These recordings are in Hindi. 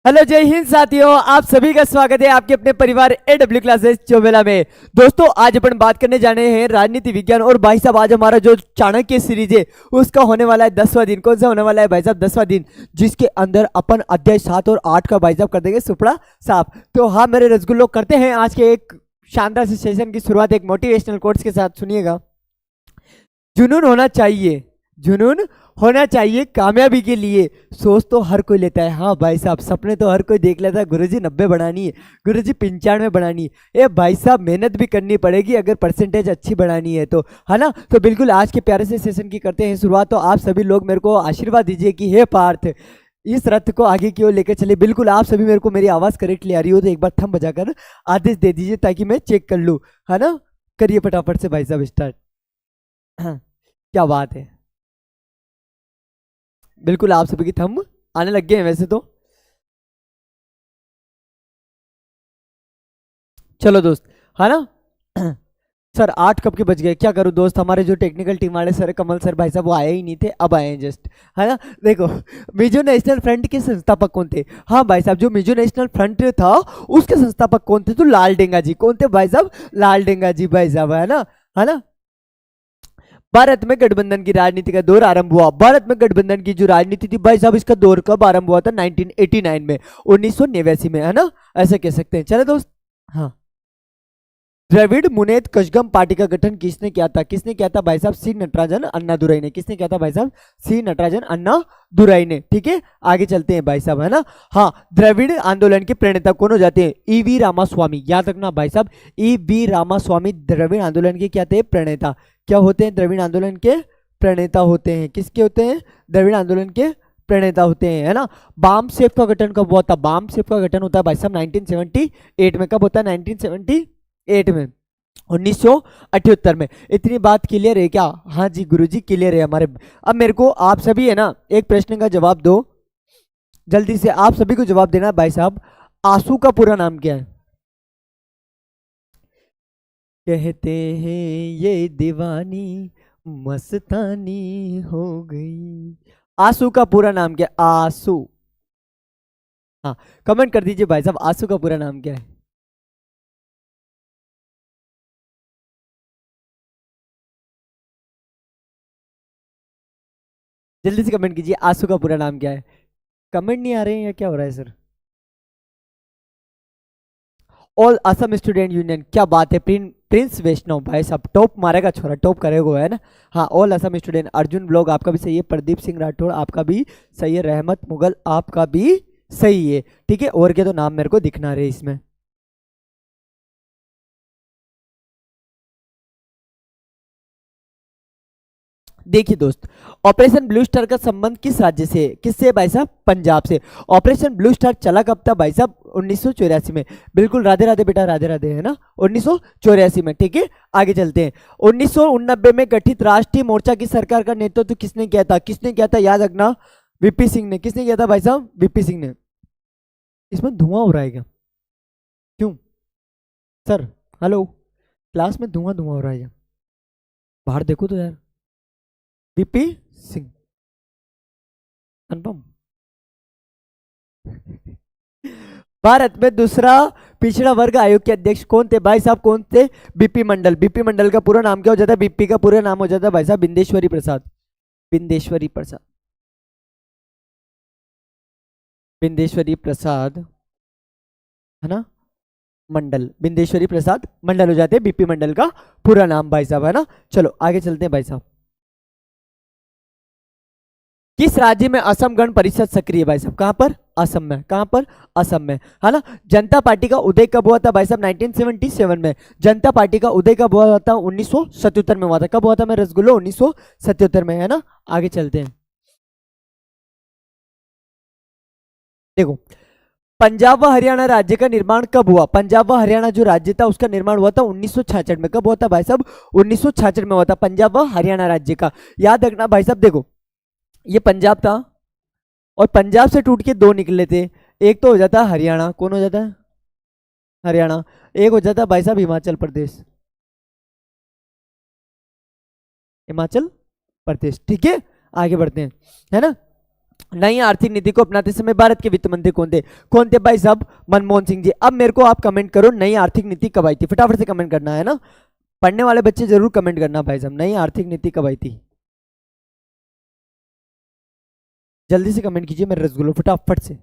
हेलो जय हिंद साथियों, आप सभी का स्वागत है आपके अपने परिवार एडब्ल्यू क्लासेस चौबेला में। दोस्तों आज अपन बात करने जाने हैं राजनीति विज्ञान। और भाई साहब आज हमारा जो चाणक्य सीरीज है उसका होने वाला है 10वां दिन। कौन सा होने वाला है भाई साहब? 10वां दिन, जिसके अंदर अपन अध्याय 7 और 8 का भाई साहब कर देंगे सुपड़ा साफ। तो हाँ मेरे रसगुल्लो, करते हैं आज के एक शानदार से सेशन की शुरुआत एक मोटिवेशनल कोट्स के साथ। सुनिएगा। जुनून होना चाहिए, जुनून होना चाहिए कामयाबी के लिए। सोच तो हर कोई लेता है, हाँ भाई साहब सपने तो हर कोई देख लेता है। गुरुजी 90 बनानी है, गुरुजी 95 बनानी है। ए भाई साहब मेहनत भी करनी पड़ेगी अगर परसेंटेज अच्छी बनानी है तो, है ना। तो बिल्कुल आज के प्यारे से सेशन की करते हैं शुरुआत। तो आप सभी लोग मेरे को आशीर्वाद दीजिए कि हे पार्थ इस रथ को आगे की ओर लेकर चले। बिल्कुल आप सभी मेरे को मेरी आवाज़ करेक्टली आ रही हो तो एक बार थम बजाकर आदेश दे दीजिए ताकि मैं चेक कर लूँ, है ना। करिए फटाफट से भाई साहब स्टार्ट। हाँ, क्या बात है। बिल्कुल आप सभी की थंब आने लग गए हैं वैसे तो। चलो दोस्त, है ना। सर 8 कब के बज गए, क्या करूं दोस्त। हमारे जो टेक्निकल टीम वाले सर कमल सर भाई साहब वो आए ही नहीं थे, अब आए हैं जस्ट, है ना। देखो, मिजो नेशनल फ्रंट के संस्थापक कौन थे? हाँ भाई साहब, जो मिजो नेशनल फ्रंट था उसके संस्थापक कौन थे? तो लाल डेंगा जी। कौन थे भाई साहब? लाल डेंगा जी भाई साहब, है ना, है ना। भारत में गठबंधन की राजनीति का दौर आरंभ हुआ। भारत में गठबंधन की जो राजनीति थी भाई साहब, इसका दौर कब आरंभ हुआ था? 1989 में, 1989 में, है ना। ऐसा कह सकते हैं। चले दोस्त। हाँ, द्रविड़ मुनेत्र कशगम पार्टी का गठन किसने किया था? किसने किया था भाई साहब? सी नटराजन अन्नादुराई ने। किसने किया था भाई साहब? सी नटराजन अन्नादुराई ने। ठीक है, आगे चलते हैं भाई साहब, है ना। हाँ, द्रविड़ आंदोलन के प्रणेता कौन हो जाते हैं? ईवी रामास्वामी। याद रखना भाई साहब, ईवी रामास्वामी द्रविड़ आंदोलन के क्या थे? प्रणेता। क्या होते हैं? द्रविड़ आंदोलन के प्रणेता होते हैं। किसके होते हैं? द्रविड़ आंदोलन के प्रणेता होते हैं, है ना। बाम सेफ का गठन कब हुआ था? बाम सेफ का गठन होता है भाई साहब 1978 में। कब होता है? 1978 में, 1978 में। इतनी बात क्लियर है क्या? हाँ जी गुरुजी क्लियर है हमारे। अब मेरे को आप सभी, है ना, एक प्रश्न का जवाब दो जल्दी से। आप सभी को जवाब देना भाई साहब, आंसू का पूरा नाम क्या है? कहते हैं ये दीवानी मस्तानी हो गई। आंसू का पूरा नाम क्या है? आंसू। हाँ, कमेंट कर दीजिए भाई साहब, आंसू का पूरा नाम क्या है? जल्दी से कमेंट कीजिए, आंसू का पूरा नाम क्या है। कमेंट नहीं आ रहे हैं या क्या हो रहा है sir? All Assam student union. क्या बात है, प्रिंस वैष्णव भाई साहब टॉप मारेगा छोरा, टॉप करेगा, है ना। हाँ, all Assam student. Arjun blog आपका भी सही है। प्रदीप सिंह राठौड़ आपका भी सही है। रहमत मुगल आपका भी सही है। ठीक है, और क्या तो नाम मेरे को दिखना रहे इसमें। देखिए दोस्त, ऑपरेशन ब्लू स्टार का संबंध किस राज्य से है? किससे है भाई साहब? पंजाब से। ऑपरेशन ब्लू स्टार चला कब था भाई साहब? 1984 में। बिल्कुल, राधे राधे बेटा, राधे राधे, है ना, 1984 में। ठीक है, आगे चलते हैं। 1989 में गठित राष्ट्रीय मोर्चा की सरकार का नेतृत्व किसने किया था? किसने किया था याद रखना? वीपी सिंह ने। किसने किया था भाई साहब? वीपी सिंह ने। इसमें धुआं हो रहा है क्या? क्यों सर? हेलो, क्लास में धुआं धुआं हो रहा है क्या? बाहर देखो तो यार। VP Singh, confirm. भारत में दूसरा पिछड़ा वर्ग आयोग के अध्यक्ष कौन थे भाई साहब? कौन थे? बीपी मंडल। बीपी मंडल का पूरा नाम क्या हो जाता है? बीपी का पूरा नाम हो जाता है भाई साहब बिंदेश्वरी प्रसाद। बिंदेश्वरी प्रसाद, बिंदेश्वरी प्रसाद, है ना, मंडल। बिंदेश्वरी प्रसाद मंडल हो जाते हैं बीपी मंडल का पूरा नाम भाई साहब, है ना। चलो आगे चलते हैं भाई साहब। किस राज्य में असम गण परिषद सक्रिय है भाई साहब? कहां पर? असम में। कहां पर? असम में, है ना। जनता पार्टी का उदय कब हुआ था भाई साहब? 1977 में। जनता पार्टी का उदय कब हुआ था? 1977 में हुआ था। कब हुआ था मेरे रसगुल्लो? 1977 में, है ना। आगे चलते हैं। देखो, पंजाब व हरियाणा राज्य का निर्माण कब हुआ? पंजाब व हरियाणा जो राज्य था उसका निर्माण हुआ था 1966 में। कब हुआ था भाई साहब? 1966 में हुआ था पंजाब व हरियाणा राज्य का। याद रखना भाई साहब, देखो ये पंजाब था और पंजाब से टूट के दो निकले थे। एक तो हो जाता है हरियाणा। कौन हो जाता है? हरियाणा। एक हो जाता है भाई साहब हिमाचल प्रदेश। हिमाचल प्रदेश, ठीक है। आगे बढ़ते हैं, है ना। नई आर्थिक नीति को अपनाते समय भारत के वित्त मंत्री कौन थे भाई साहब? मनमोहन सिंह जी। अब मेरे को आप कमेंट करो, नई आर्थिक नीति कब आई थी? फटाफट से कमेंट करना है ना, पढ़ने वाले बच्चे जरूर कमेंट करना भाई साहब, नई आर्थिक नीति कब आई थी? जल्दी से कमेंट कीजिए मेरे रसगुल्लो, फटाफट से।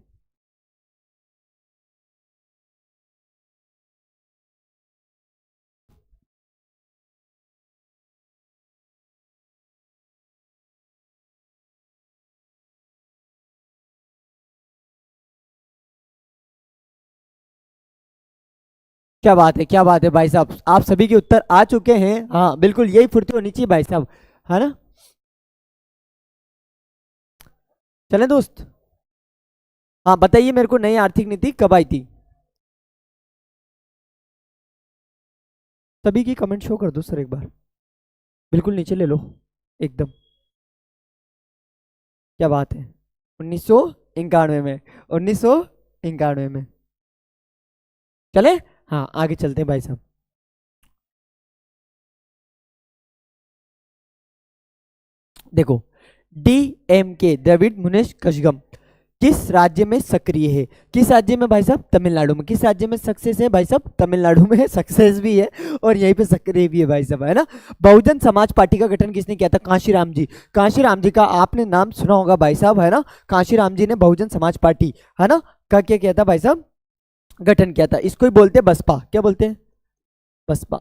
क्या बात है, क्या बात है भाई साहब, आप सभी के उत्तर आ चुके हैं। हाँ बिल्कुल, यही फुर्ती होनी चाहिए भाई साहब, है ना। चलें दोस्त, हाँ बताइए मेरे को, नई आर्थिक नीति कब आई थी? सभी की कमेंट शो कर दो सर एक बार, बिल्कुल नीचे ले लो एकदम। क्या बात है, 1991 में, 1991 में। चले, हाँ आगे चलते हैं भाई साहब। देखो, डीएमके द्रविड़ मुनेश कशगम किस राज्य में सक्रिय है? किस राज्य में भाई साहब? तमिलनाडु में। किस राज्य में सक्सेस है भाई साहब? तमिलनाडु में सक्सेस भी है और यहीं पे सक्रिय भी है भाई साहब, है ना। बहुजन समाज पार्टी का गठन किसने किया था? कांशीराम जी। कांशीराम जी का आपने नाम सुना होगा भाई साहब, है ना। कांशीराम जी ने बहुजन समाज पार्टी, है ना, का क्या किया था भाई साहब? गठन किया था। इसको ही बोलते हैं बसपा। क्या बोलते हैं? बसपा।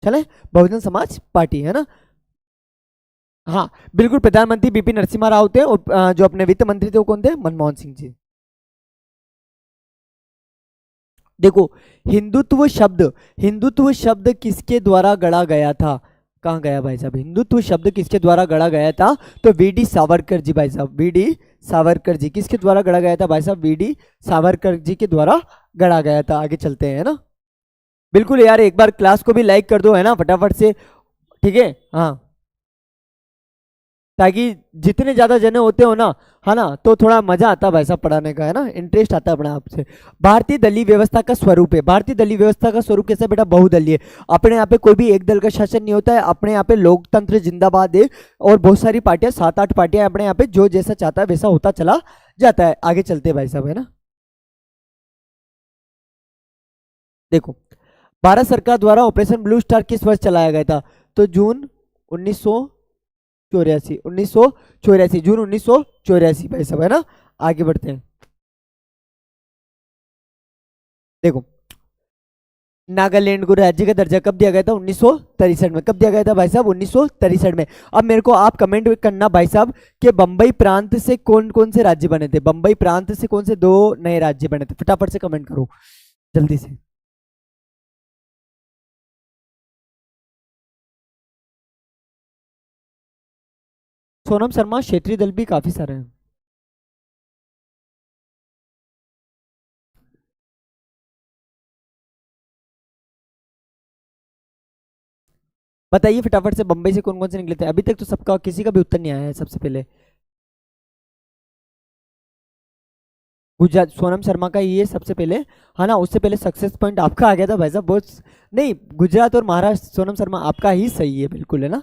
चले, बहुजन समाज पार्टी, है ना। हाँ बिल्कुल, प्रधानमंत्री बीपी नरसिम्हा राव थे और जो अपने वित्त मंत्री थे वो कौन थे? मनमोहन सिंह जी। देखो, हिंदुत्व शब्द किसके द्वारा गढ़ा गया था? कहाँ गया भाई साहब? हिंदुत्व शब्द किसके द्वारा गढ़ा गया था? तो वीडी सावरकर जी भाई साहब, वीडी सावरकर जी। किसके द्वारा गढ़ा गया था भाई साहब? वीडी सावरकर जी के द्वारा गढ़ा गया था। आगे चलते हैं, है ना। बिल्कुल यार, एक बार क्लास को भी लाइक कर दो, है ना, फटाफट से, ठीक है। हाँ, ताकि जितने ज्यादा जने होते हो ना, है ना, तो थोड़ा मजा आता है भाई साहब पढ़ाने का, है ना, इंटरेस्ट आता है अपने आप से। भारतीय दलीय व्यवस्था का स्वरूप है, भारतीय दलीय व्यवस्था का स्वरूप कैसा बेटा? बहुदलीय। अपने यहाँ पे कोई भी एक दल का शासन नहीं होता है, अपने यहाँ पे लोकतंत्र जिंदाबाद है और बहुत सारी पार्टियां, 7-8 पार्टियां अपने यहाँ पे, जो जैसा चाहता है वैसा होता चला जाता है। आगे चलते हैं भाई साहब, है ना। देखो, भारत सरकार द्वारा ऑपरेशन ब्लू स्टार किस वर्ष चलाया गया था? तो जून 1984, 1984, जून 1984 भाई साहब, है ना। आगे बढ़ते हैं। देखो, नागालैंड को राज्य का दर्जा कब दिया गया था? 1963 में। कब दिया गया था भाई साहब? 1963 में। अब मेरे को आप कमेंट करना भाई साहब कि बंबई प्रांत से कौन कौन से राज्य बने थे? बंबई प्रांत से कौन से 2 नए राज्य बने थे? फटाफट से कमेंट करो जल्दी से। सोनम शर्मा, क्षेत्रीय दल भी काफी सारे हैं। बताइए फटाफट से, बंबई से कौन कौन से निकले थे? अभी तक तो सबका, किसी का भी उत्तर नहीं आया है। सबसे पहले गुजरात, सोनम शर्मा का ये सबसे पहले, है ना। उससे पहले सक्सेस पॉइंट आपका आ गया था भाई साहब, बहुत नहीं, गुजरात और महाराष्ट्र, सोनम शर्मा आपका ही सही है, बिल्कुल, है ना।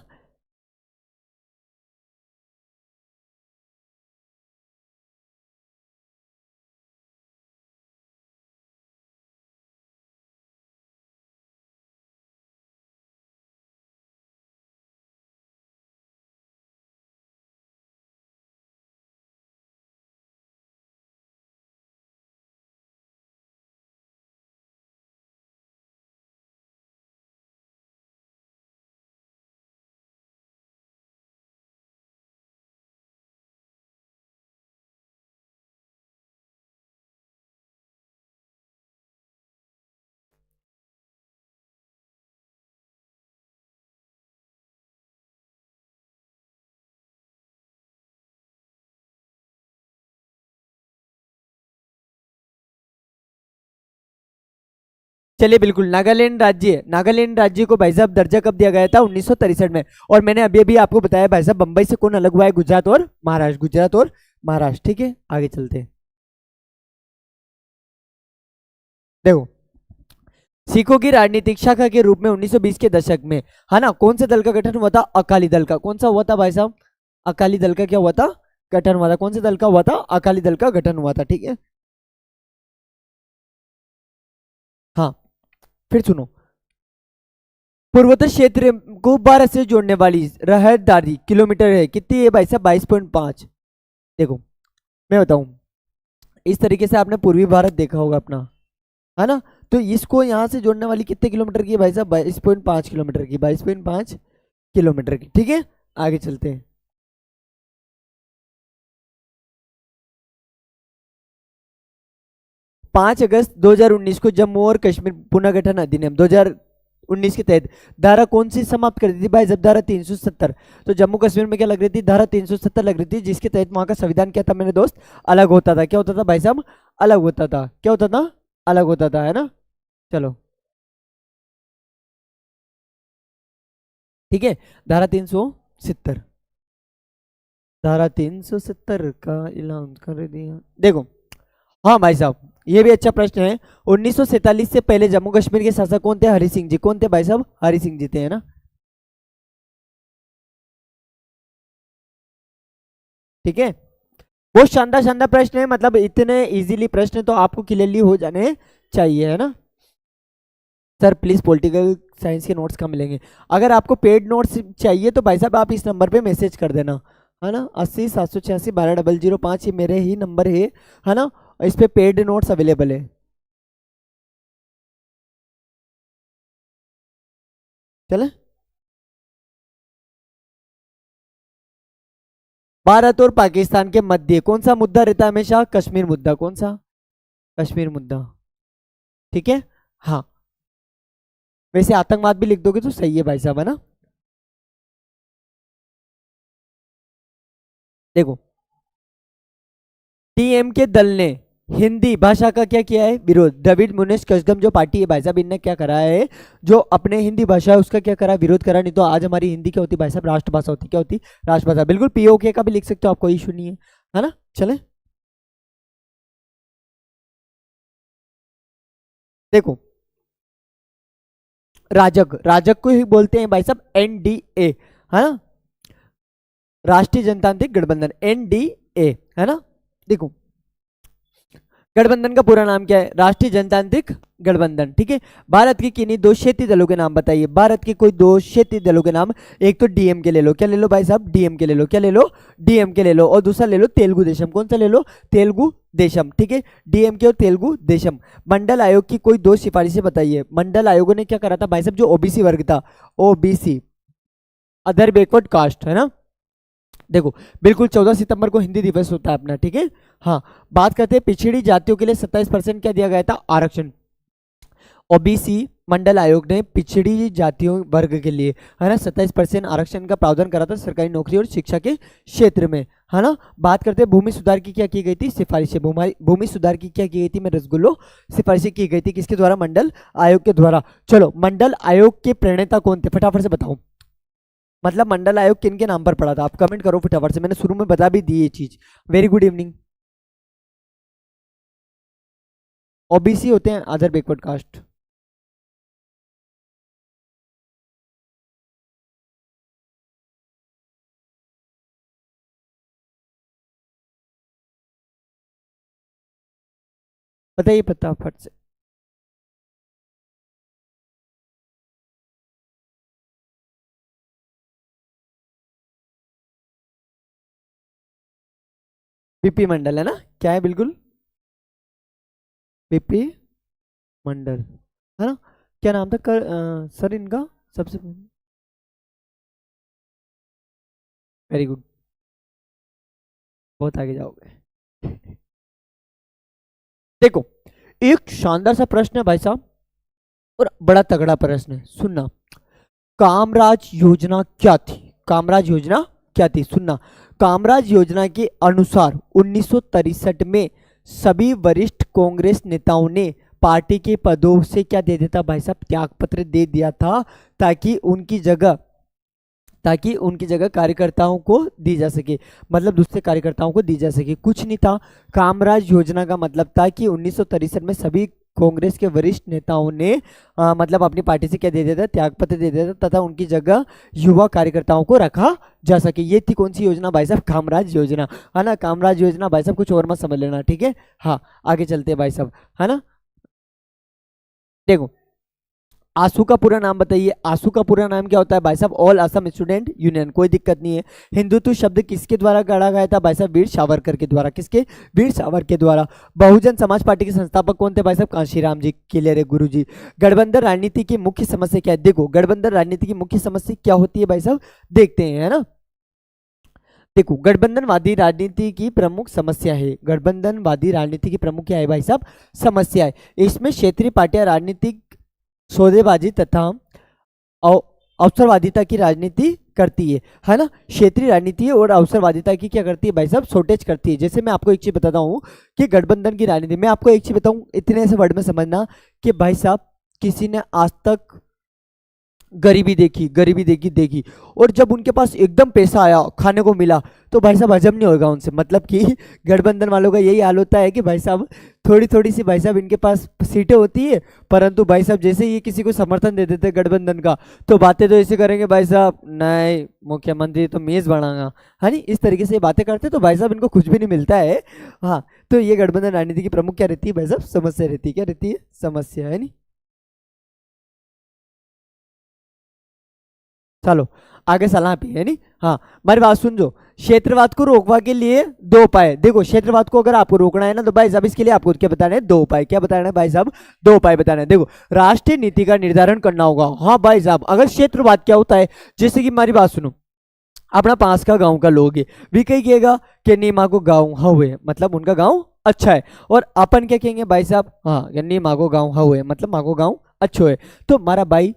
चलिए बिल्कुल, नागालैंड राज्य को भाई साहब दर्जा कब दिया गया था? 1963 में। और मैंने अभी अभी आपको बताया भाई साहब, बंबई से कौन अलग हुआ है? गुजरात और महाराष्ट्र, गुजरात और महाराष्ट्र, ठीक है। आगे चलते हैं। देखो, सिखों की राजनीतिक शाखा के रूप में 1920 के दशक में, है ना, कौन से दल का गठन हुआ था? अकाली दल का। कौन सा हुआ था भाई साहब? अकाली दल का क्या हुआ था, गठन हुआ था। कौन से दल का हुआ था, अकाली दल का गठन हुआ था, ठीक है। हाँ, फिर सुनो, पूर्वोत्तर क्षेत्र को भारत से जोड़ने वाली राहदारी किलोमीटर है कितनी है भाई साहब, 22.5। देखो मैं बताऊं, इस तरीके से आपने पूर्वी भारत देखा होगा अपना, है ना। तो इसको यहाँ से जोड़ने वाली कितने किलोमीटर की है भाई साहब, 22.5 किलोमीटर की, 22.5 किलोमीटर की, ठीक है। आगे चलते हैं। 5 अगस्त 2019 को जम्मू और कश्मीर पुनर्गठन अधिनियम 2019 के तहत धारा कौन सी समाप्त कर दी थी भाई, जब धारा 370। तो जम्मू कश्मीर में क्या लग रही थी, धारा 370 लग रही थी, जिसके तहत वहां का संविधान क्या था मेरे दोस्त, अलग होता था। क्या होता था भाई साहब, अलग होता था। क्या होता था, अलग होता था, है ना। चलो ठीक है, धारा 370, धारा 370 का ऐलान कर दिया। देखो, हाँ भाई साहब, ये भी अच्छा प्रश्न है। 1947 से पहले जम्मू कश्मीर के शासक कौन थे, हरि सिंह जी। कौन थे भाई साहब, हरि सिंह जी थे, है ना। ठीक है, बहुत शानदार शानदार प्रश्न है, मतलब इतने इजीली प्रश्न तो आपको क्लियरली हो जाने चाहिए, है ना। सर प्लीज पॉलिटिकल साइंस के नोट्स कहाँ मिलेंगे। अगर आपको पेड नोट्स चाहिए तो भाई साहब आप इस नंबर पे मैसेज कर देना, है ना। 80 786 12 005, ये मेरे ही नंबर है ना। इस पे पेड नोट्स अवेलेबल है। चले, भारत और पाकिस्तान के मध्य कौन सा मुद्दा रहता है हमेशा, कश्मीर मुद्दा। कौन सा, कश्मीर मुद्दा, ठीक है। हाँ, वैसे आतंकवाद भी लिख दोगे तो सही है भाई साहब, है ना। देखो, टीएम के दल ने हिंदी भाषा का क्या किया है, विरोध। द्रविड़ मुनेश कशगम जो पार्टी है भाई साहब, इनने क्या करा है, जो अपने हिंदी भाषा है उसका क्या करा, विरोध करा। नहीं तो आज हमारी हिंदी क्या होती भाई साहब, राष्ट्रभाषा होती। क्या होती, राष्ट्रभाषा। बिल्कुल पीओके का भी लिख सकते हो आप, कोई इशू नहीं है ना। चले, देखो, राजग, राजग को ही बोलते हैं भाई साहब एनडीए, है ना, राष्ट्रीय जनतांत्रिक गठबंधन, एनडीए, है ना। देखो, गठबंधन का पूरा नाम क्या है, राष्ट्रीय जनतांत्रिक गठबंधन, ठीक है। भारत के किन्हीं दो क्षेत्रीय दलों के नाम बताइए, भारत के कोई दो क्षेत्रीय दलों के नाम। एक तो डीएम के ले लो, क्या ले लो भाई साहब, डीएम के ले लो। क्या ले लो, डीएम के ले लो। और दूसरा ले लो तेलुगु देशम। कौन सा ले लो, तेलुगु देशम, ठीक है। डीएम के और तेलुगु देशम। मंडल आयोग की कोई दो सिफारिशें बताइए। मंडल आयोगों ने क्या करा था भाई साहब, जो ओबीसी वर्ग था, ओबीसी, अदर बैकवर्ड कास्ट, है ना। देखो, बिल्कुल 14 सितंबर को हिंदी दिवस होता है अपना, ठीक है। हाँ, बात करते हैं पिछड़ी जातियों के लिए 27% क्या दिया गया था, आरक्षण। ओबीसी मंडल आयोग ने पिछड़ी जातियों वर्ग के लिए, है ना, 27% आरक्षण का प्रावधान करा था सरकारी नौकरी और शिक्षा के क्षेत्र में, है ना। बात करते हैं भूमि सुधार की क्या की गई थी, सिफारिशें। भूमि सुधार की क्या की गई थी, मैं रसगुल्लो, सिफारिशें की गई थी किसके द्वारा, मंडल आयोग के द्वारा। चलो, मंडल आयोग के प्रणेता कौन थे, फटाफट से बताओ। मतलब मंडल आयोग किन के नाम पर पड़ा था, आप कमेंट करो फटाफट से, मैंने शुरू में बता भी दी ये चीज। Very good evening. ओबीसी होते हैं अदर बैकवर्ड कास्ट। बताइए फटाफट से। बीपी मंडल, है ना, क्या है, बिल्कुल बीपी मंडल, है ना। क्या नाम था सर इनका, सबसे। वेरी गुड, बहुत आगे जाओगे। देखो, एक शानदार सा प्रश्न है भाई साहब, और बड़ा तगड़ा प्रश्न है, सुनना। कामराज योजना क्या थी, कामराज योजना क्या थी, सुनना। कामराज योजना के अनुसार 1963 में सभी वरिष्ठ कांग्रेस नेताओं ने पार्टी के पदों से क्या दे देता भाई साहब, त्याग पत्र दे दिया था, ताकि उनकी जगह ताकि उनकी जगह कार्यकर्ताओं को दी जा सके, मतलब दूसरे कार्यकर्ताओं को दी जा सके, कुछ नहीं था। कामराज योजना का मतलब था कि 1963 में सभी कांग्रेस के वरिष्ठ नेताओं ने मतलब अपनी पार्टी से क्या दे दिया था, त्यागपत्र दे दिया था तथा उनकी जगह युवा कार्यकर्ताओं को रखा जा सके। ये थी कौन सी योजना भाई साहब, कामराज योजना, है ना। कामराज योजना भाई साहब, कुछ और मत समझ लेना, ठीक है। हाँ आगे चलते हैं भाई साहब, है ना। देखो आंसू का पूरा नाम बताइए, आंसू का पूरा नाम क्या होता है भाई साहब, ऑल असम स्टूडेंट यूनियन, कोई दिक्कत नहीं है। हिंदुत्व शब्द किसके द्वारा गढ़ा गया था भाई साहब, वीर सावरकर के द्वारा, किसके, वीर सावरकर के द्वारा। बहुजन समाज पार्टी के संस्थापक कौन थे भाई साहब, कांशीराम जी, क्लियर है गुरु जी। गठबंधन राजनीति की मुख्य समस्या क्या है, देखो गठबंधन राजनीति की मुख्य समस्या क्या होती है भाई साहब, देखते हैं, है ना। देखो गठबंधनवादी राजनीति की प्रमुख समस्या है, गठबंधनवादी राजनीति की प्रमुख क्या है भाई साहब, समस्या है। इसमें क्षेत्रीय पार्टियां राजनीतिक सौदेबाजी तथा अवसरवादिता की राजनीति करती है ना। क्षेत्रीय राजनीति और अवसरवादिता की क्या करती है भाई साहब, शॉर्टेज करती है। जैसे मैं आपको एक चीज बताता हूँ कि गठबंधन की राजनीति, मैं आपको एक चीज बताऊँ इतने से वर्ड में समझना कि भाई साहब किसी ने आज तक गरीबी देखी, गरीबी देखी और जब उनके पास एकदम पैसा आया, खाने को मिला, तो भाई साहब हजम नहीं होगा उनसे। मतलब कि गठबंधन वालों का यही हाल होता है कि भाई साहब थोड़ी थोड़ी सी भाई साहब इनके पास सीटें होती है, परंतु भाई साहब जैसे ये किसी को समर्थन दे देते गठबंधन का, तो बातें तो ऐसे करेंगे भाई साहब, नहीं मुख्यमंत्री तो मेज बढ़ागा, हाँ नहीं, इस तरीके से बातें करते तो भाई साहब इनको कुछ भी नहीं मिलता है। हाँ तो ये गठबंधन राजनीति की प्रमुख क्या रहती है भाई साहब, समस्या रहती है, क्या रहती है, समस्या, है नहीं। चलो आगे सलाह पे, है नहीं। हाँ मेरी बात सुन, जो क्षेत्रवाद को रोकवा के लिए दो उपाय, देखो क्षेत्रवाद को अगर आपको रोकना है ना तो भाई साहब इसके लिए आपको क्या बताना है, दो उपाय, क्या बताना है भाई साहब, दो उपाय बताना है। देखो राष्ट्रीय नीति का निर्धारण करना होगा। हाँ भाई साहब अगर क्षेत्रवाद क्या होता है, जैसे कि हमारी बात सुनो, अपना पास का गांव का लोग है भी कही कहेगा कि नीमा को गाँव हुए, मतलब उनका गाँव अच्छा है, और अपन क्या कहेंगे भाई साहब, हाँ नीमा को गाँव हुए मतलब माँ को गाँव अच्छो है। तो हमारा भाई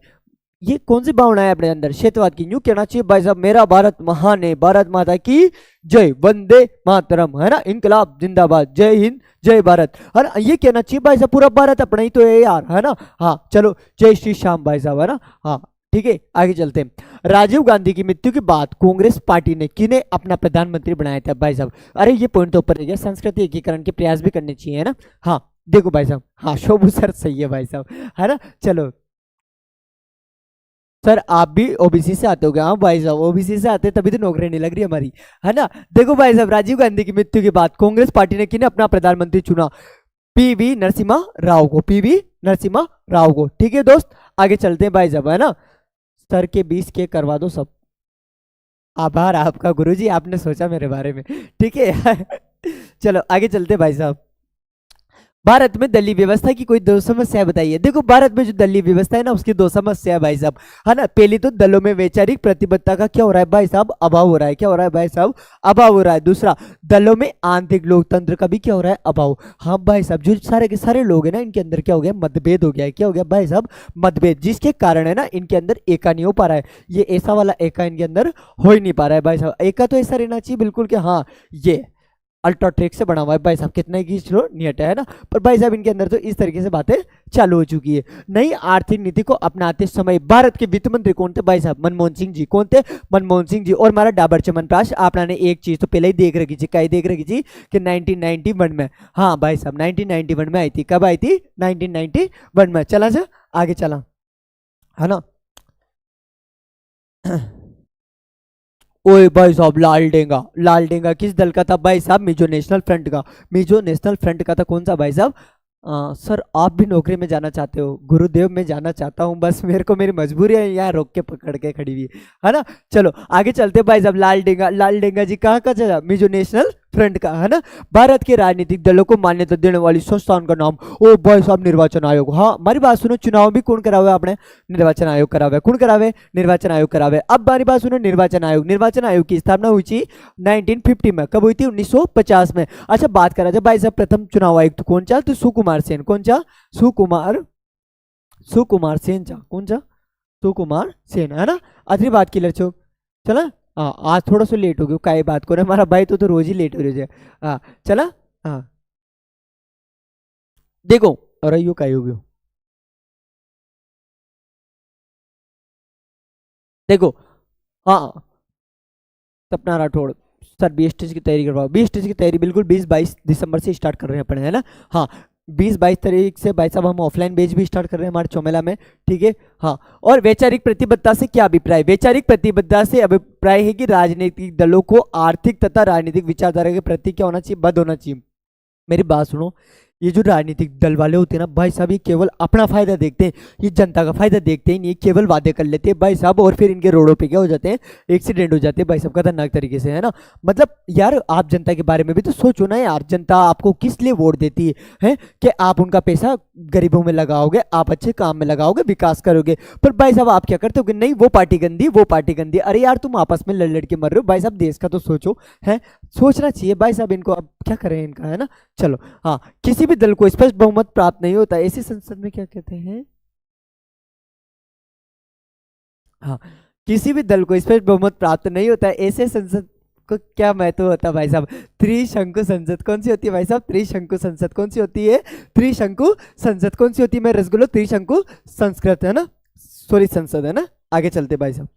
ये कौन सी भावना है अपने अंदर, क्षेत्रवाद की, यूं कहना चाहिए भाई साहब मेरा भारत महान है, भारत माता की जय, वंदे मातरम, है ना, इनकलाब जिंदाबाद, जय हिंद जय भारत, है ना, ये कहना चाहिए भाई साहब, पूरा भारत अपना ही तो है यार, है ना। हाँ चलो जय श्री श्याम भाई साहब, है ना। हाँ ठीक है आगे चलते हैं। राजीव गांधी की मृत्यु के बाद कांग्रेस पार्टी ने किन्हें अपना प्रधानमंत्री बनाया था भाई साहब, अरे ये पॉइंट तो ऊपर रह गया, संस्कृति एकीकरण के प्रयास भी करने चाहिए, है ना। हाँ देखो भाई साहब, हाँ शोभू सर सही है भाई साहब, है ना। चलो सर आप भी ओबीसी से आते हो क्या, हाँ भाई साहब ओबीसी से आते तभी तो नौकरी नहीं लग रही हमारी, है ना। देखो भाई साहब राजीव गांधी की मृत्यु के बाद कांग्रेस पार्टी ने किन्हें अपना प्रधानमंत्री चुना, पीवी नरसिम्हा राव को, पीवी नरसिम्हा राव को, ठीक है दोस्त। आगे चलते हैं भाई साहब, है ना। सर के 20 के करवा दो सब, आभार आपका गुरुजी, आपने सोचा मेरे बारे में, ठीक है। चलो आगे चलते हैं भाई साहब। भारत में दलीय व्यवस्था की कोई दो समस्या बताइए। देखो भारत में जो दलीय व्यवस्था है ना उसकी दो समस्या है भाई साहब, है ना। पहली तो दलों में वैचारिक प्रतिबद्धता का क्या हो रहा है भाई साहब, अभाव हो रहा है, क्या हो रहा है भाई साहब, अभाव हो रहा है। दूसरा दलों में आंतरिक लोकतंत्र का भी क्या हो रहा है, अभाव। हाँ भाई साहब जो सारे के सारे लोग हैं ना इनके अंदर क्या हो गया, मतभेद हो गया है, क्या हो गया भाई साहब, मतभेद, जिसके कारण है ना इनके अंदर एका नहीं हो पा रहा है, ये ऐसा वाला एका इनके अंदर हो ही नहीं पा रहा है भाई साहब। एका तो ऐसा रहना चाहिए बिल्कुल कि हाँ ये अल्ट्राटेक से बना हुआ है भाई साहब, कितना की चलो नहीं हटा है ना, पर भाई साहब इनके अंदर तो इस तरीके से बातें चालू हो चुकी है। नई आर्थिक नीति को अपनाते समय भारत के वित्त मंत्री कौन थे भाई साहब, मनमोहन सिंह जी, कौन थे, मनमोहन सिंह जी। और हमारा डाबर च्यवनप्राश आपने एक चीज तो पहले ही देख रखी थी, कहीं देख रखी थी कि 1991 में, हाँ भाई साहब 1991 में आई थी, कब आई थी, 1991 में। चला जा आगे चला, है ना। ओए भाई साहब लाल डेंगा किस दल का था भाई साहब, मिजो नेशनल फ्रंट का, मिजो नेशनल फ्रंट का था। कौन सा भाई साहब, सर आप भी नौकरी में जाना चाहते हो, गुरुदेव मैं जाना चाहता हूँ, बस मेरे को मेरी मजबूरी है यहाँ रोक के पकड़ के खड़ी हुई है ना। चलो आगे चलते भाई साहब। लाल डेंगा जी कहाँ का चला, मिजो नेशनल फ्रंट का, है ना। भारत के राजनीतिक दलों को मान्यता देने वाली संस्थान का नाम, ओ भाई साहब निर्वाचन आयोग। हाँ हमारी बात सुनो, चुनाव भी कौन करा हुआ है आपने, निर्वाचन आयोग करा हुआ है, कौन करा हुआ है, निर्वाचन आयोग करा हुआ है। अब हमारी बात सुनो, निर्वाचन आयोग की स्थापना हुई थी 1950 में, कब हुई थी, 1950 में। अच्छा बात करा जाए भाई साहब प्रथम चुनाव आयुक्त कौन चा, तो सुकुमार सेन, कौन चा, सुकुमार सेन चा, कौन चा, सुकुमार सेन, है ना। आखिरी बात क्लियर छो, चला। हाँ आज थोड़ा सा लेट हो गया, काय बात करो हमारा भाई तो रोज ही लेट हो रहे है। हाँ चला। हाँ देखो अरे यू काय हो गयो, देखो हाँ सपना राठौड़, सर 20 टेस्ट की तैयारी करवाओ, 20 टेस्ट की तैयारी बिल्कुल 20-22 दिसंबर से स्टार्ट कर रहे हैं अपने, है ना। हाँ 20-22 तारीख से भाई साहब हम ऑफलाइन बैच भी स्टार्ट कर रहे हैं हमारे चौमेला में, ठीक है। हाँ, और वैचारिक प्रतिबद्धता से क्या अभिप्राय? वैचारिक प्रतिबद्धता से अभिप्राय है कि राजनीतिक दलों को आर्थिक तथा राजनीतिक विचारधारा के प्रति क्या होना चाहिए? बद्ध होना चाहिए। मेरी बात सुनो, ये जो राजनीतिक दल वाले होते हैं ना भाई साहब, ये केवल अपना फायदा देखते हैं, ये जनता का फायदा देखते ही नहीं, केवल वादे कर लेते हैं भाई साहब, और फिर इनके रोडों पे क्या हो जाते हैं? एक्सीडेंट हो जाते हैं भाई साहब, खतरनाक तरीके से, है ना। मतलब यार आप जनता के बारे में भी तो सोचो ना यार, जनता आपको किस लिए वोट देती है कि आप उनका पैसा गरीबों में लगाओगे, आप अच्छे काम में लगाओगे, विकास करोगे। पर भाई साहब आप क्या करते हो कि नहीं वो पार्टी गंदी, वो पार्टी गंदी। अरे यार तुम आपस में लड़ लड़ के मर रहे हो भाई साहब, देश का तो सोचो, है सोचना चाहिए भाई साहब इनको। अब क्या करें इनका, है ना। चलो, हाँ, किसी भी दल को स्पष्ट बहुमत प्राप्त नहीं होता, ऐसी संसद में क्या कहते हैं? हाँ, किसी भी दल को स्पष्ट बहुमत प्राप्त नहीं होता है, ऐसे संसद को क्या महत्व होता है भाई साहब? त्रिशंकु संसद। कौन सी होती है भाई साहब? त्रिशंकु संसद। कौन सी होती है? त्रिशंकु संसद। कौन सी होती है? मैं रसगुल्लो, त्रिशंकु संस्कृत, है ना, सॉरी संसद, है ना। आगे चलते भाई साहब।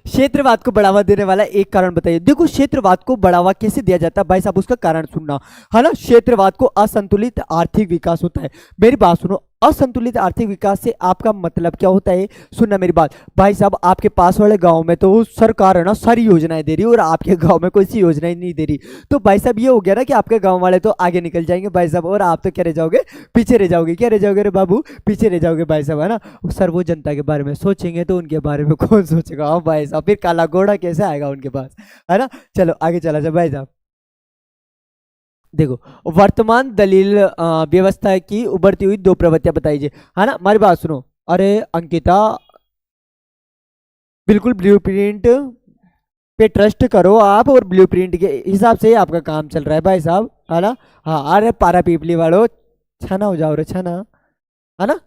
क्षेत्रवाद को बढ़ावा देने वाला एक कारण बताइए। देखो क्षेत्रवाद को बढ़ावा कैसे दिया जाता है भाई साहब, उसका कारण सुनना, है ना। क्षेत्रवाद को असंतुलित आर्थिक विकास होता है। मेरी बात सुनो, असंतुलित आर्थिक विकास से आपका मतलब क्या होता है? सुनना मेरी बात भाई साहब, आपके पास वाले गांव में तो सरकार है ना सारी योजनाएं दे रही है, और आपके गांव में कोई सी योजनाएं नहीं दे रही। तो भाई साहब ये हो गया ना कि आपके गांव वाले तो आगे निकल जाएंगे भाई साहब, और आप तो क्या रह जाओगे? पीछे रह जाओगे। क्या रह जाओगे रे बाबू? पीछे रह जाओगे भाई साहब, है ना। सर वो जनता के बारे में सोचेंगे तो उनके बारे में कौन सोचेगा? हाँ भाई साहब, फिर काला घोड़ा कैसे आएगा उनके पास, है ना। चलो आगे चला जाए भाई साहब। देखो, वर्तमान दलील व्यवस्था की उभरती हुई दो प्रवृत्तियां बताइए, है ना। हमारी बात सुनो। अरे अंकिता, बिल्कुल ब्लूप्रिंट पे ट्रस्ट करो आप, और ब्लूप्रिंट के हिसाब से ही आपका काम चल रहा है भाई साहब, है ना। हाँ, अरे पारा पीपली वालों, छना हो जाओ रे छना, है ना।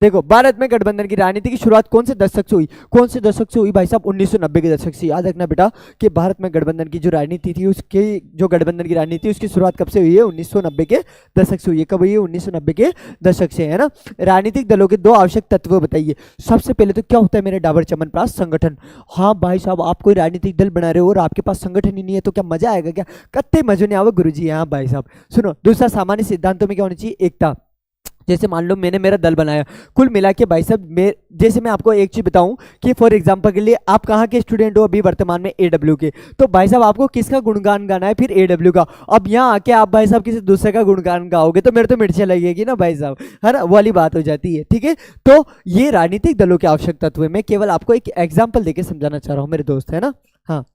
देखो, भारत में गठबंधन की राजनीति की शुरुआत कौन से दशक से हुई? कौन से दशक से हुई भाई साहब? 1990 के दशक से। याद रखना बेटा कि भारत में गठबंधन की जो राजनीति थी, उसकी जो गठबंधन की राजनीति उसकी शुरुआत कब से हुई है? 1990 के दशक से हुई है। कब हुई है? 1990 के दशक से, है ना। राजनीतिक दलों के दो आवश्यक तत्व बताइए। सबसे पहले तो क्या होता है मेरे डाबर चमनप्रास? संगठन। हाँ भाई साहब, आप कोई राजनीतिक दल बना रहे हो और आपके पास संगठन ही नहीं है तो क्या मजा आएगा क्या? कत्ते मजे नहीं आवे गुरु जी। हाँ भाई साहब सुनो, दूसरा सामान्य सिद्धांतों में क्या होनी चाहिए? एकता। जैसे मान लो मैंने मेरा दल बनाया, कुल मिला के भाई साहब जैसे मैं आपको एक चीज बताऊं कि फॉर एग्जांपल के लिए आप कहाँ के स्टूडेंट हो अभी वर्तमान में? एडब्ल्यू के। तो भाई साहब आपको किसका गुणगान गाना है? फिर एडब्ल्यू का। अब यहाँ आके आप भाई साहब किसी दूसरे का गुणगान गाओगे तो मेरे तो मिर्ची लगेगी ना भाई साहब, है ना, वाली बात हो जाती है, ठीक है। तो ये राजनीतिक दलों के आवश्यक तत्व है, मैं केवल आपको एक एग्जाम्पल देके समझाना चाह रहा हूँ मेरे दोस्त, है ना। हाँ,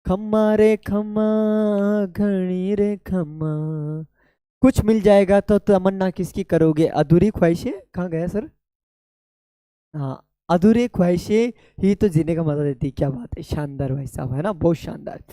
खम्मा रे खम्मा, घड़ी रे खम्मा, कुछ मिल जाएगा तो तमन्ना किसकी करोगे? अधूरी ख्वाहिशें। कहाँ गया सर? हाँ, अधूरी ख्वाहिशें ही तो जीने का मजा देती है। क्या बात है, शानदार भाई साहब, है ना, बहुत शानदार।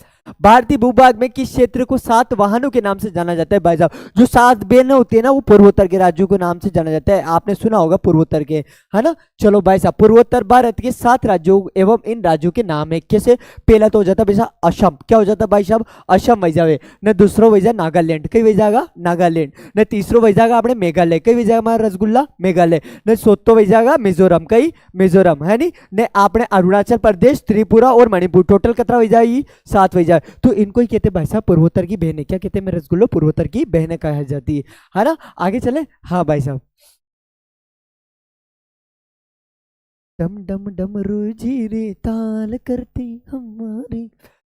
भारतीय भूभाग में किस क्षेत्र को 7 वाहनों के नाम से जाना जाता है भाई साहब? जो 7 बहनें होती है ना, वो पूर्वोत्तर के राज्यों के नाम से जाना जाता है। आपने सुना होगा पूर्वोत्तर के, है ना। चलो भाई साहब, पूर्वोत्तर भारत के 7 राज्यों एवं इन राज्यों के नाम है कैसे? पहला तो हो जाता है भाई साहब असम। क्या हो जाता है भाई साहब? असम वही जावे। न दूसरो वही जा नागालैंड, कई वही जाएगा नागालैंड। न तीसरो वही जाएगा अपने मेघालय, कई वही जाएगा हमारा रसगुल्ला मेघालय। न चौथो वही जाएगा मिजोरम, कई मिजोरम, है नी। ने आपने अरुणाचल प्रदेश, त्रिपुरा और मणिपुर, टोटल कितना वही जाएगी? 7 वही जाए। तो इनको ही कहते हैं भाई साहब पूर्वोत्तर की बहनें। क्या कहते हैं मेरे रसगुल्लो? पूर्वोत्तर की बहनें कहा जाती है ना। आगे चले। हाँ भाई साहब, डम डम डम रोजी रे ताल करती हमारी।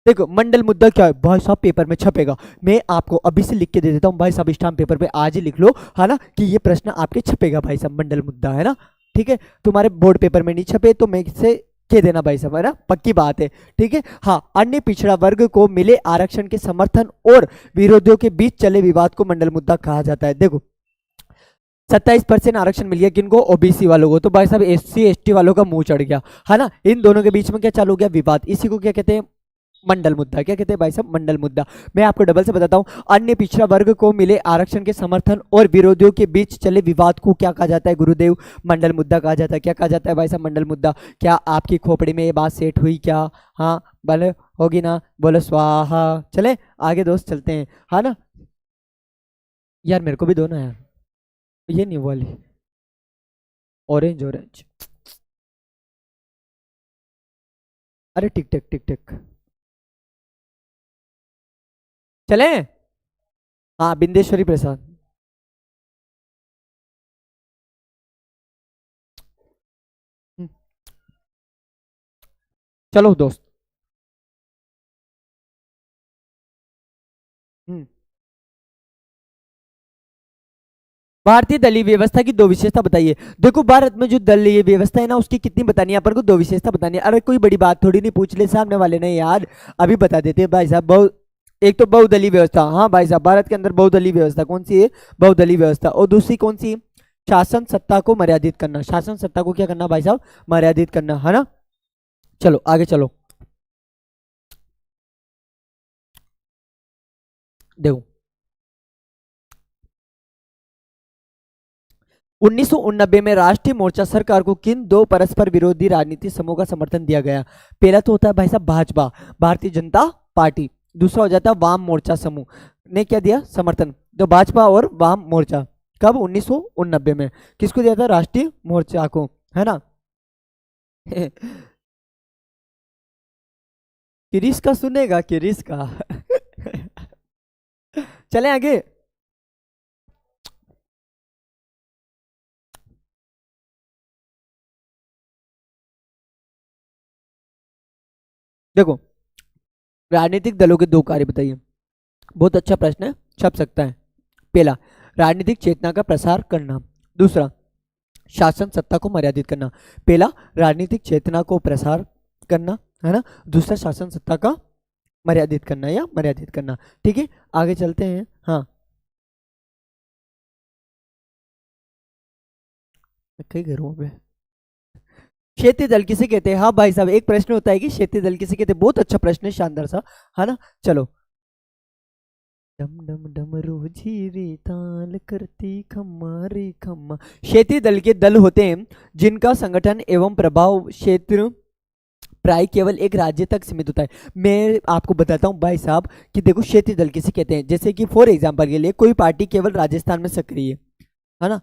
देखो, मंडल मुद्दा क्या है भाई साहब? पेपर में छपेगा, मैं आपको अभी से लिख के दे देता हूँ भाई साहब, स्टाम्प पेपर पे आज ही लिख लो, है ना, कि ये प्रश्न आपके छपेगा भाई साहब, मंडल मुद्दा, है ना। ठीक है, तुम्हारे बोर्ड पेपर में नहीं छपे तो मैं से कह देना भाई साहब, है ना, पक्की बात है, ठीक है। हाँ, अन्य पिछड़ा वर्ग को मिले आरक्षण के समर्थन और विरोधियों के बीच चले विवाद को मंडल मुद्दा कहा जाता है। देखो, 27% आरक्षण मिल गया किनको? ओबीसी वालों को। तो भाई साहब एससी एसटी वालों का मुंह चढ़ गया, है ना। इन दोनों के बीच में क्या चालू हो गया? विवाद। इसी को क्या कहते हैं? मंडल मुद्दा। क्या कहते हैं भाई साहब? मंडल मुद्दा। मैं आपको डबल से बताता हूं, अन्य पिछड़ा वर्ग को मिले आरक्षण के समर्थन और विरोधियों के बीच चले विवाद को क्या कहा जाता है गुरुदेव? मंडल मुद्दा कहा जाता है। क्या कहा जाता है भाई साहब? मंडल मुद्दा। क्या आपकी खोपड़ी में ये बात सेट हुई क्या? हाँ बोले, होगी ना, बोलो स्वाहा। चले आगे दोस्त, चलते हैं, है ना। यार मेरे को भी दो ना यार, ये नहीं वो वाली, ऑरेंज ऑरेंज। अरे टिक टिक टिक टिक। चले। हाँ, बिंदेश्वरी प्रसाद। हम्म, चलो दोस्त। हम्म, भारतीय दलीय व्यवस्था की दो विशेषता बताइए। देखो, भारत में जो दलीय व्यवस्था है ना, उसकी कितनी बतानी है अपन को? दो विशेषता बतानी है। अरे कोई बड़ी बात थोड़ी नहीं, पूछ ले सामने वाले ने यार। अभी बता देते हैं भाई साहब। बहु एक तो बहुदलीय व्यवस्था, हाँ भाई साहब, भारत के अंदर बहुदलीय व्यवस्था कौन सी है? बहुदलीय व्यवस्था। और दूसरी कौन सी? शासन सत्ता को मर्यादित करना। शासन सत्ता को क्या करना भाई साहब? मर्यादित करना, है ना। चलो आगे चलो। देखो, 1989 में राष्ट्रीय मोर्चा सरकार को किन दो परस्पर विरोधी राजनीतिक समूह का समर्थन दिया गया? पहला तो होता है भाई साहब भाजपा, भारतीय जनता पार्टी। दूसरा हो जाता है वाम मोर्चा समूह ने क्या दिया समर्थन? तो भाजपा और वाम मोर्चा। कब? 1989 में। किसको दिया था? राष्ट्रीय मोर्चा को, है ना। किरीश का सुनेगा, किरीश का। चले आगे। देखो, राजनीतिक दलों के दो कार्य बताइए। बहुत अच्छा प्रश्न है, छप सकता है। पहला, राजनीतिक चेतना का प्रसार करना। दूसरा, शासन सत्ता को मर्यादित करना। पहला, राजनीतिक चेतना को प्रसार करना, है ना। दूसरा, शासन सत्ता का मर्यादित करना या मर्यादित करना। ठीक है, आगे चलते हैं। हाँ, मैं कहीं करूँ मैं। क्षेत्रीय दल किसे कहते हैं? हाँ भाई साहब, एक प्रश्न होता है कि क्षेत्रीय दल किसे कहते हैं। बहुत अच्छा प्रश्न है, शानदार सा, है ना। चलो। डम डम डमरू झीरे ताल करती खम्मा रे खम्मा। क्षेत्रीय दल के दल होते हैं जिनका संगठन एवं प्रभाव क्षेत्र प्राय केवल एक राज्य तक सीमित होता है। मैं आपको बताता हूँ भाई साहब कि देखो, क्षेत्रीय दल किसे कहते हैं। जैसे कि फॉर एग्जांपल के लिए कोई पार्टी केवल राजस्थान में सक्रिय है ना।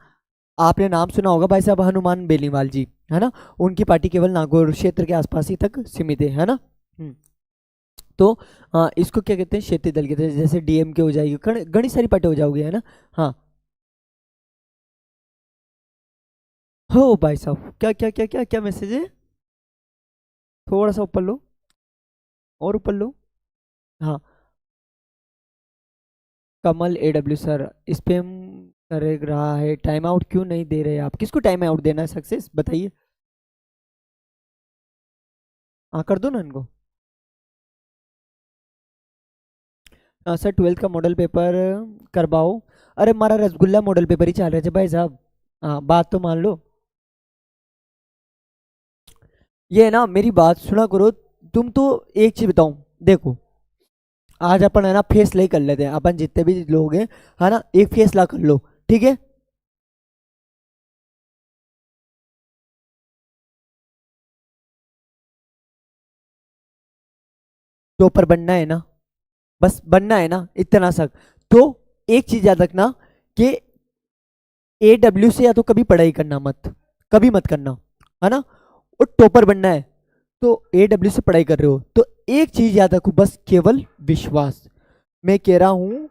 आपने नाम सुना होगा भाई साहब, हनुमान बेनीवाल जी, है ना। उनकी पार्टी केवल नागौर क्षेत्र के आसपास ही तक सीमित है ना। तो इसको क्या कहते हैं? क्षेत्रीय दल कहते हैं। जैसे डीएमके हो जाएगी, घनी सारी पार्टी हो जाओगी, है ना। हाँ। हो भाई साहब, क्या क्या क्या क्या क्या मैसेज है? थोड़ा सा ऊपर लो, और ऊपर लो। हाँ, कमल एडब्ल्यू सर, स्पैम कर रहा है। टाइम आउट क्यों नहीं दे रहे आप? किसको टाइम आउट देना है? सक्सेस बताइए। हाँ, कर दो ना इनको। हाँ सर, 12th का मॉडल पेपर करवाओ। अरे हमारा रसगुल्ला मॉडल पेपर ही चल रहा है भाई साहब। हाँ, बात तो मान लो। ये है ना, मेरी बात सुना करो। तुम तो एक चीज बताऊं, देखो, आज अपन है ना फेस ला कर लेते हैं, अपन जितने भी लोग हैं, है ना, एक फेस ला कर लो। ठीक है। टॉपर बनना है ना, बस बनना है ना, इतना सा। तो एक चीज याद रखना कि AW से या तो कभी पढ़ाई करना मत, कभी मत करना, है ना। और टॉपर बनना है तो AW से पढ़ाई कर रहे हो तो एक चीज याद रखो, बस केवल विश्वास। मैं कह रहा हूं,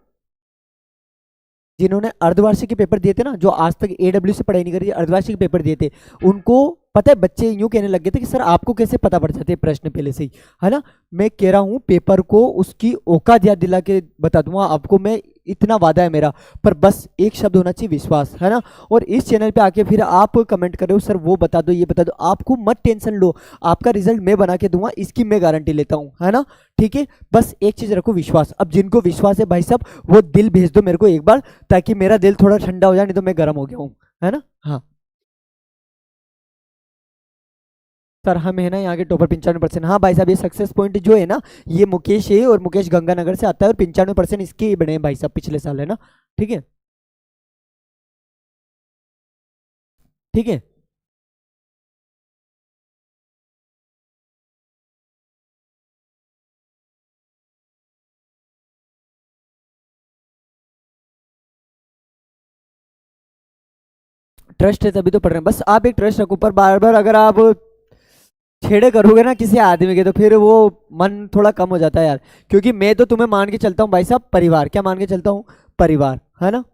जिन्होंने अर्धवार्षिक के पेपर दिए थे ना, जो आज तक AW से पढ़ाई नहीं करी, अर्धवार्षिक के पेपर दिए थे, उनको पता है, बच्चे यूं कहने लग गए थे कि सर आपको कैसे पता पड़ जाते हैं प्रश्न पहले से ही, है ना। मैं कह रहा हूं, पेपर को उसकी औकात याद दिला के बता दूंगा आपको मैं, इतना वादा है मेरा। पर बस एक शब्द होना चाहिए, विश्वास, है ना। और इस चैनल पे आके फिर आप कमेंट कर रहे हो सर वो बता दो ये बता दो, आपको मत टेंशन लो, आपका रिजल्ट मैं बना के दूंगा, इसकी मैं गारंटी लेता हूँ, है ना। ठीक है, बस एक चीज रखो, विश्वास। अब जिनको विश्वास है भाई साहब, वो दिल भेज दो मेरे को एक बार, ताकि मेरा दिल थोड़ा ठंडा हो जाए, नहीं तो मैं गर्म हो गया हूँ, है ना। हाँ सर, हम है ना यहाँ के टॉपर 95%। हाँ भाई साहब, ये सक्सेस पॉइंट जो है ना, ये मुकेश है, और मुकेश गंगानगर से आता है, और 95% इसके ही बने हैं भाई साहब पिछले साल, है ना। ठीक है। ठीक है, ट्रस्ट है तभी तो पढ़ रहे हैं, बस आप एक ट्रस्ट रखो। पर बार बार अगर आप छेड़े करोगे ना किसी आदमी के तो फिर वो मन थोड़ा कम हो जाता है यार। क्योंकि मैं तो तुम्हें मान के चलता हूँ भाई साहब परिवार, क्या मान के चलता हूँ, परिवार, है ना।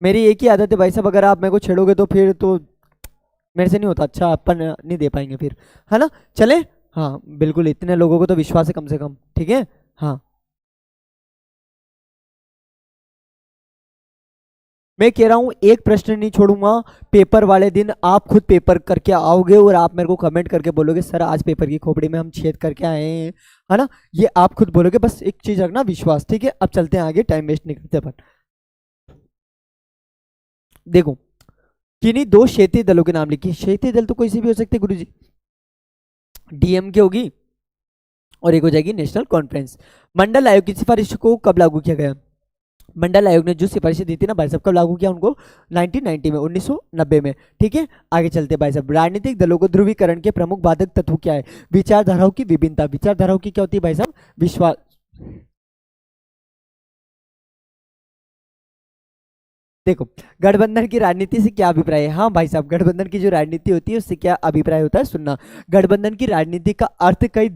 मेरी एक ही आदत है भाई साहब, अगर आप मेरे को छेड़ोगे तो फिर तो मेरे से नहीं होता, अच्छा अपन नहीं दे पाएंगे फिर, है ना। चले। हाँ बिल्कुल, इतने लोगों को तो विश्वास है कम से कम, ठीक है। हाँ, मैं कह रहा हूँ एक प्रश्न नहीं छोड़ूंगा। पेपर वाले दिन आप खुद पेपर करके आओगे और आप मेरे को कमेंट करके बोलोगे सर आज पेपर की खोपड़ी में हम छेद करके आए हैं, है ना। ये आप खुद बोलोगे, बस एक चीज रखना, विश्वास, ठीक है। अब चलते हैं आगे, टाइम वेस्ट नहीं करते अपन। देखो, किन्हीं दो क्षेत्रीय दलों के नाम लिखिए। क्षेत्रीय दल तो कोई से भी हो सकते गुरु जी। डीएम के होगी और एक हो जाएगी नेशनल कॉन्फ्रेंस। मंडल आयोग की सिफारिश को कब लागू किया गया। मंडल आयोग ने जो सिफारिशें दी थी ना भाई साहब, कब लागू किया उनको, 1990 में, 1990 में, ठीक है। आगे चलते हैं भाई साहब, राजनीतिक दलों को ध्रुवीकरण के प्रमुख बाधक तत्व क्या है। विचारधाराओं की विभिन्नता, विचारधाराओं की क्या होती है भाई साहब, विश्वास। देखो, गठबंधन की राजनीति से क्या अभिप्राय है, हाँ भाई साहब, गठबंधन की जो राजनीति होती है उससे क्या अभिप्राय होता है, सुनना। गठबंधन की राजनीति का अर्थ कई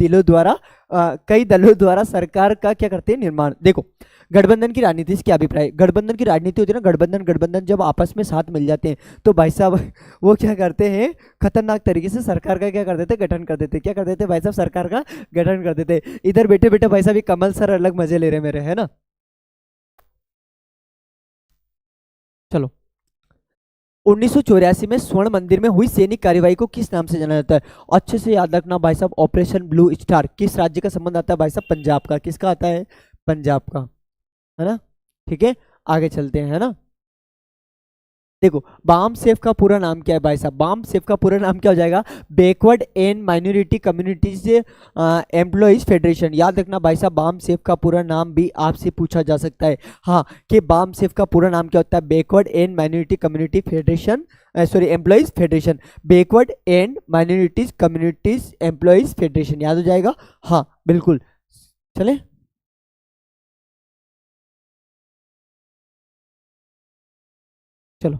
दलों द्वारा सरकार का क्या करते हैं, निर्माण। देखो, गठबंधन की राजनीति से क्या अभिप्राय है, गठबंधन की राजनीति होती है ना, गठबंधन गठबंधन जब आपस में साथ मिल जाते हैं तो भाई साहब वो क्या करते हैं, खतरनाक तरीके से सरकार का क्या कर देते, गठन कर देते, क्या कर देते भाई साहब, सरकार का गठन कर देते। इधर बैठे बैठे भाई साहब ये कमल सर अलग मजे ले रहे मेरे, है ना। चलो, 1984 में स्वर्ण मंदिर में हुई सैनिक कार्रवाई को किस नाम से जाना जाता है। अच्छे से याद रखना भाई साहब, ऑपरेशन ब्लू स्टार। किस राज्य का संबंध आता है भाई साहब, पंजाब का। किसका आता है, पंजाब का, है ना। ठीक है, आगे चलते हैं, है ना। देखो, बाम सेफ का पूरा नाम क्या है भाई साहब, बाम सेफ का पूरा नाम क्या हो जाएगा, backward and minority communities employees federation. याद रखना भाई साहब, बाम सेफ का पूरा नाम भी आपसे पूछा जा सकता है। हाँ, कि बाम सेफ का पूरा नाम क्या होता है, backward and minority community federation, sorry employees federation, backward and minorities communities employees federation, याद हो जाएगा। हाँ बिल्कुल, चले। चलो,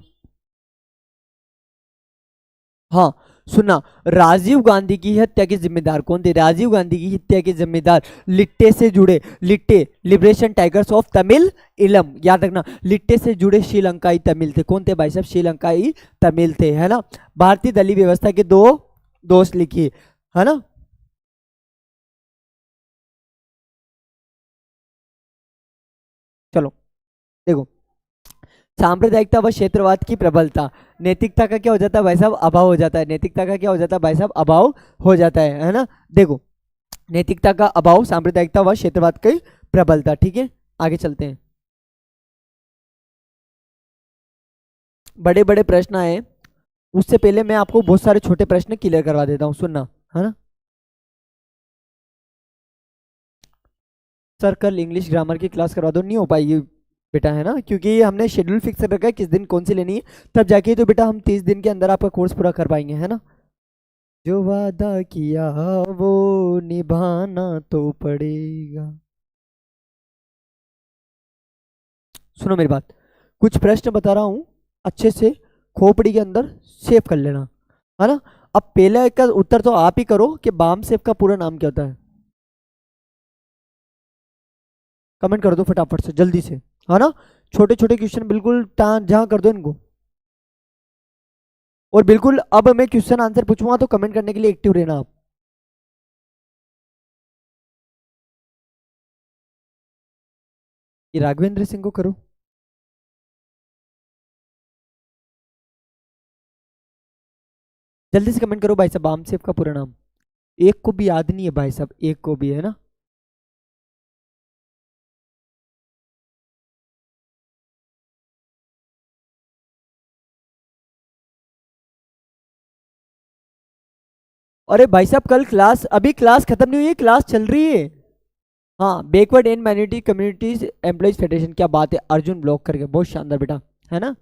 हाँ, सुनना। राजीव गांधी की हत्या के जिम्मेदार कौन थे, राजीव गांधी की हत्या के जिम्मेदार लिट्टे से जुड़े, लिट्टे लिबरेशन टाइगर्स ऑफ तमिल इलम, याद रखना, लिट्टे से जुड़े श्रीलंकाई तमिल थे, कौन थे भाई साहब, श्रीलंकाई तमिल थे, है ना। भारतीय दलीय व्यवस्था के दो दोष लिखिए, है ना। चलो, देखो, सांप्रदायिकता व क्षेत्रवाद की प्रबलता, नैतिकता का क्या हो जाता है भाई साहब, अभाव हो जाता है, नैतिकता का क्या हो जाता है भाई साहब, अभाव हो जाता है ना। देखो, नैतिकता का अभाव, सांप्रदायिकता व क्षेत्रवाद की प्रबलता, ठीक है। आगे चलते हैं, बड़े बड़े प्रश्न आए, उससे पहले मैं आपको बहुत सारे छोटे प्रश्न क्लियर करवा देता हूँ, सुनना, है ना। सर कल इंग्लिश ग्रामर की क्लास करवा दो, नहीं हो पाएगी बेटा, है ना, क्योंकि ये हमने शेड्यूल फिक्स कर रखा है किस दिन कौन सी लेनी है, तब जाके तो बेटा हम 30 दिन के अंदर आपका कोर्स पूरा कर पाएंगे, है ना। जो वादा किया वो निभाना तो पड़ेगा। सुनो मेरी बात, कुछ प्रश्न बता रहा हूँ, अच्छे से खोपड़ी के अंदर सेव कर लेना, है ना। अब पहले का उत्तर तो आप ही करो कि बाम सेव का पूरा नाम क्या होता है, कमेंट कर दो फटाफट से, जल्दी से, है ना। छोटे छोटे क्वेश्चन बिल्कुल जहाँ कर दो इनको। और बिल्कुल अब मैं क्वेश्चन आंसर पूछूंगा तो कमेंट करने के लिए एक्टिव रहना आप। ये राघवेंद्र सिंह को करो, जल्दी से कमेंट करो भाई साहब, बाम सेव का पूरा नाम। एक को भी याद नहीं है भाई साहब, एक को भी, है ना। अरे भाई साहब, कल क्लास, अभी क्लास खत्म नहीं हुई है, क्लास चल रही है। हाँ, backward and minority communities employees federation, क्या बात है, अर्जुन ब्लॉक करके, बहुत शानदार बेटा, है ना।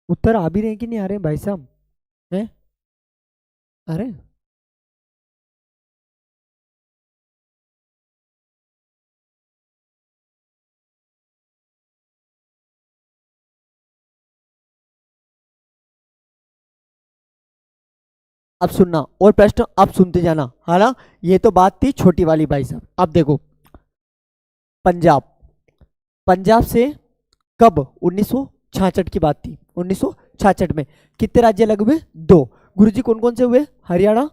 उत्तर आ भी रहे हैं कि नहीं आ रहे हैं भाई साहब? हैं? अरे अब सुनना, और प्रश्न अब सुनते जाना, है ना। ये तो बात थी छोटी वाली भाई साहब। अब देखो, पंजाब, पंजाब से कब 1966 की बात थी। 1966 में कितने राज्य अलग हुए? दो। गुरुजी कौन कौन से हुए? हरियाणा,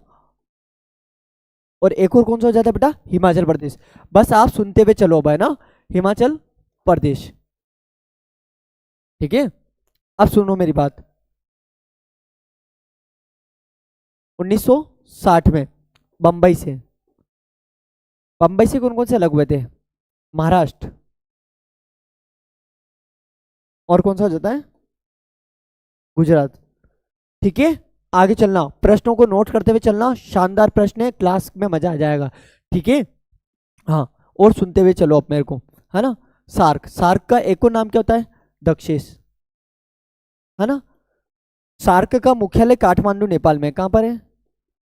और एक और कौन सा हो जाता है बेटा? हिमाचल प्रदेश। बस आप सुनते हुए चलो अब, है ना। हिमाचल प्रदेश, ठीक है। अब सुनो मेरी बात। 1960 में बंबई से, बंबई से कौन कौन से अलग हुए थे? महाराष्ट्र, और कौन सा हो जाता है? गुजरात, ठीक है। आगे चलना, प्रश्नों को नोट करते हुए चलना, शानदार प्रश्न है, क्लास में मजा आ जाएगा, ठीक है। हाँ, और सुनते हुए चलो अब मेरे को, है ना। सार्क, सार्क का एक और नाम क्या होता है? दक्षेस, है ना। सार्क का मुख्यालय काठमांडू नेपाल में, कहाँ पर है?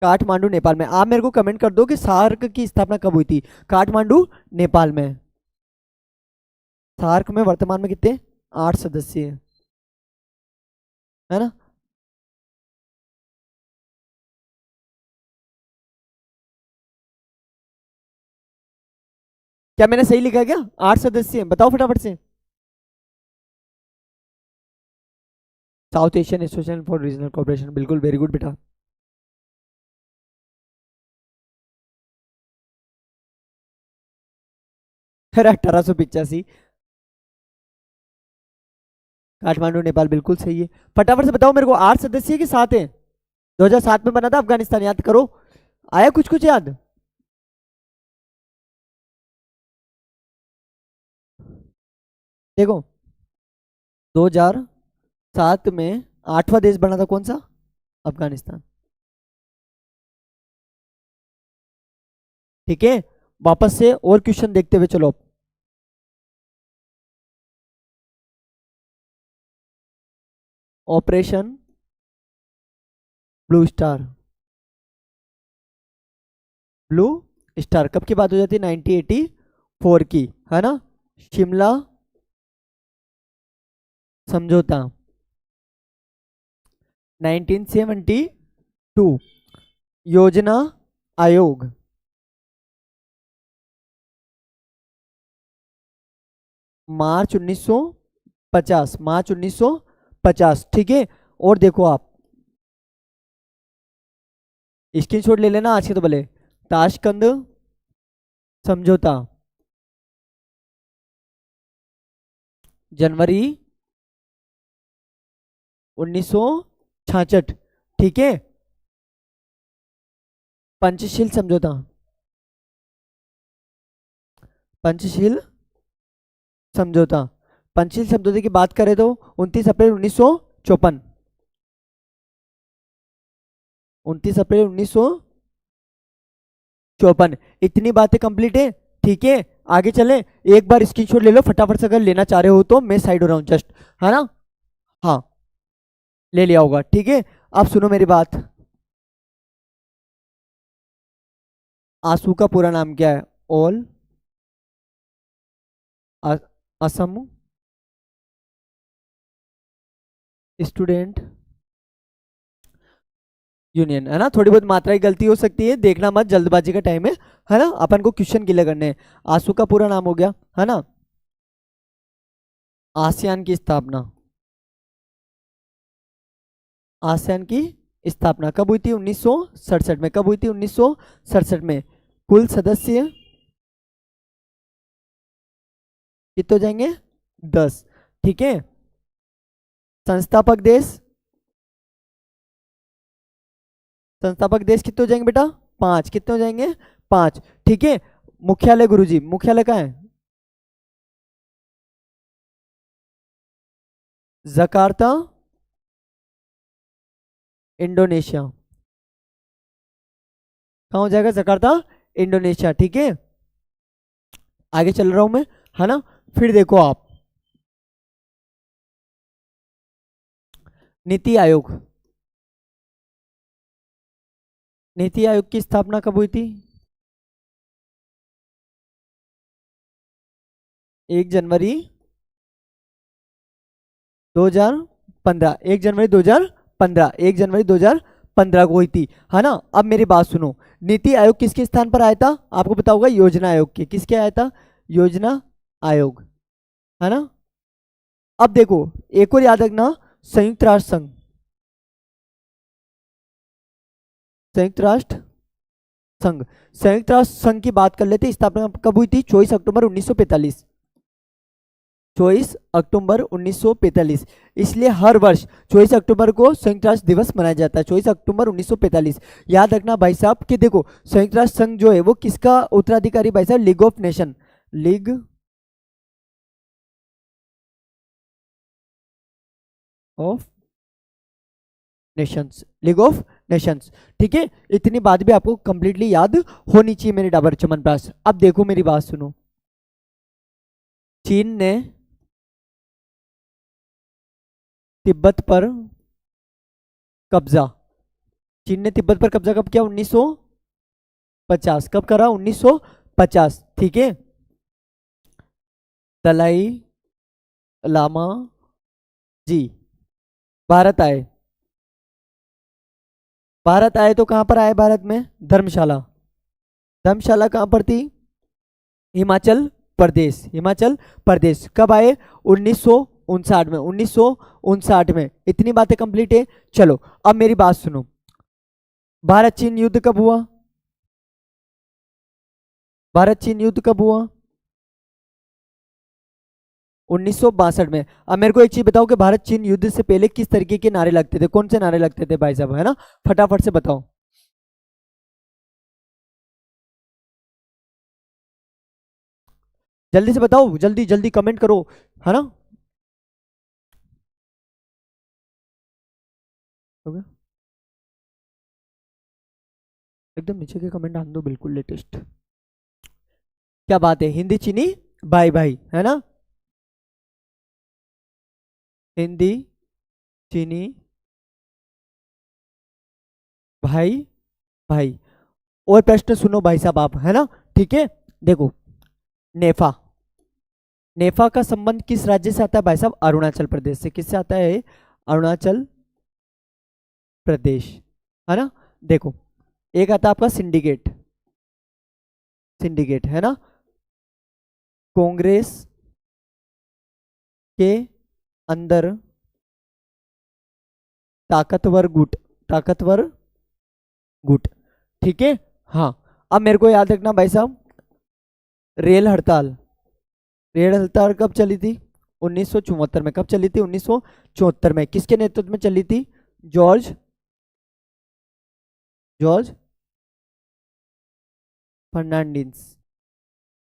काठमांडू नेपाल में। आप मेरे को कमेंट कर दो कि सार्क की स्थापना कब हुई थी। काठमांडू नेपाल में। सार्क में वर्तमान में कितने? 8 सदस्य हैं, है ना। क्या मैंने सही लिखा है क्या? 8 सदस्य हैं, बताओ फटाफट से। South Asian association for regional cooperation, बिल्कुल, वेरी गुड बेटा। अरे 1885, काठमांडू नेपाल, बिल्कुल सही है। फटाफट से बताओ मेरे को, 8 सदस्य है कि 7 है? 2007 में बना था अफगानिस्तान, याद करो। आया कुछ कुछ याद? देखो, 2007 में 8वां देश बना था, कौन सा? अफगानिस्तान, ठीक है। वापस से और क्वेश्चन देखते हुए चलो। Operation blue star, blue star कब की बात हो जाती है? 1984 की, है ना। शिमला समझौता 1972। योजना आयोग, मार्च 1950, मार्च 1950, ठीक है। और देखो आप, स्क्रीनशॉट ले लेना आज के, तो भले। ताशकंद समझौता, जनवरी 1966, ठीक है। पंचशील समझौता, पंचशील समझौता, पंचशील समझौते की बात करें तो 29 अप्रैल 1954, 29 अप्रैल 1954। इतनी बातें कंप्लीट है, ठीक है। आगे चले, एक बार स्क्रीनशॉट ले लो फटाफट से, अगर लेना चाह रहे हो तो मैं साइड हो रहा हूँ जस्ट, है ना। हाँ, ले लिया होगा, ठीक है। अब सुनो मेरी बात। आंसू का पूरा नाम क्या है? ऑल असम स्टूडेंट यूनियन, है ना। थोड़ी बहुत मात्रा की गलती हो सकती है, देखना मत, जल्दबाजी का टाइम है ना। अपन को क्वेश्चन क्लियर करने हैं। आंसू का पूरा नाम हो गया, है ना। आसियान की स्थापना, आसियान की स्थापना कब हुई थी? 1967 में। कब हुई थी? 1967 में। कुल सदस्य कितने हो जाएंगे? 10, ठीक है। संस्थापक देश, संस्थापक देश कितने हो जाएंगे बेटा? 5। कितने हो जाएंगे? 5, ठीक है। मुख्यालय गुरुजी, मुख्यालय कहाँ है? जकार्ता इंडोनेशिया, कहाँ हो जाएगा? जकार्ता इंडोनेशिया, ठीक है। आगे चल रहा हूं मैं, है ना। फिर देखो आप, नीति आयोग, नीति आयोग की स्थापना कब हुई थी? 1 जनवरी 2015, 1 जनवरी 2015, 1 जनवरी 2015 को हुई थी, है ना। अब मेरी बात सुनो, नीति आयोग किसके स्थान पर आया था? आपको पता होगा योजना आयोग के, किसके आया था? योजना आयोग, है ना। अब देखो एक और याद रखना, संयुक्त राष्ट्र संघ, संयुक्त राष्ट्र संघ, संयुक्त राष्ट्र संघ की बात कर लेते, स्थापना कब हुई थी? 24 अक्टूबर 1945, 24 अक्टूबर 1945। इसलिए हर वर्ष 24 अक्टूबर को संयुक्त राष्ट्र दिवस मनाया जाता है, 24 अक्टूबर 1945। याद रखना भाई साहब कि देखो संयुक्त राष्ट्र संघ जो है वो किसका उत्तराधिकारी भाई साहब? League of nation, league of Nations, league of Nations. ठीक है, इतनी बात भी आपको कंप्लीटली याद होनी चाहिए मेरे डाबर चमनप्राश। अब देखो मेरी बात सुनो, चीन ने तिब्बत पर कब्जा, चीन ने तिब्बत पर कब्जा कब किया? 1950। कब करा? 1950। ठीक है, दलाई लामा जी भारत आए, भारत आए तो कहां पर आए? भारत में धर्मशाला, धर्मशाला कहां पर थी? हिमाचल प्रदेश, हिमाचल प्रदेश। कब आए? 1959 में, 1959 में। इतनी बातें कंप्लीट है। चलो अब मेरी बात सुनो, भारत चीन युद्ध कब हुआ? भारत चीन युद्ध कब हुआ? 1962 में। अब मेरे को एक चीज बताओ कि भारत चीन युद्ध से पहले किस तरीके के नारे लगते थे? कौन से नारे लगते थे भाई साहब, है ना? फटाफट से बताओ, जल्दी से बताओ, जल्दी जल्दी कमेंट करो, है ना। हो गया? एकदम नीचे के कमेंट आन दो, बिल्कुल लेटेस्ट। क्या बात है, हिंदी चीनी भाई भाई, है ना। हिंदी चीनी भाई भाई। और प्रश्न सुनो भाई साहब आप, है ना। ठीक है, देखो नेफा, नेफा का संबंध किस राज्य से आता है भाई साहब? अरुणाचल प्रदेश से। किससे आता है? अरुणाचल प्रदेश, है ना। देखो एक आता है आपका सिंडिकेट, सिंडिकेट, है ना। कांग्रेस के अंदर ताकतवर गुट, ताकतवर गुट। ठीक है, हाँ। अब मेरे को याद रखना भाई साहब, रेल हड़ताल, रेल हड़ताल कब चली थी? 1974 में। कब चली थी? 1974 में। किसके नेतृत्व में चली थी? जॉर्ज, जॉर्ज फर्नांडिस,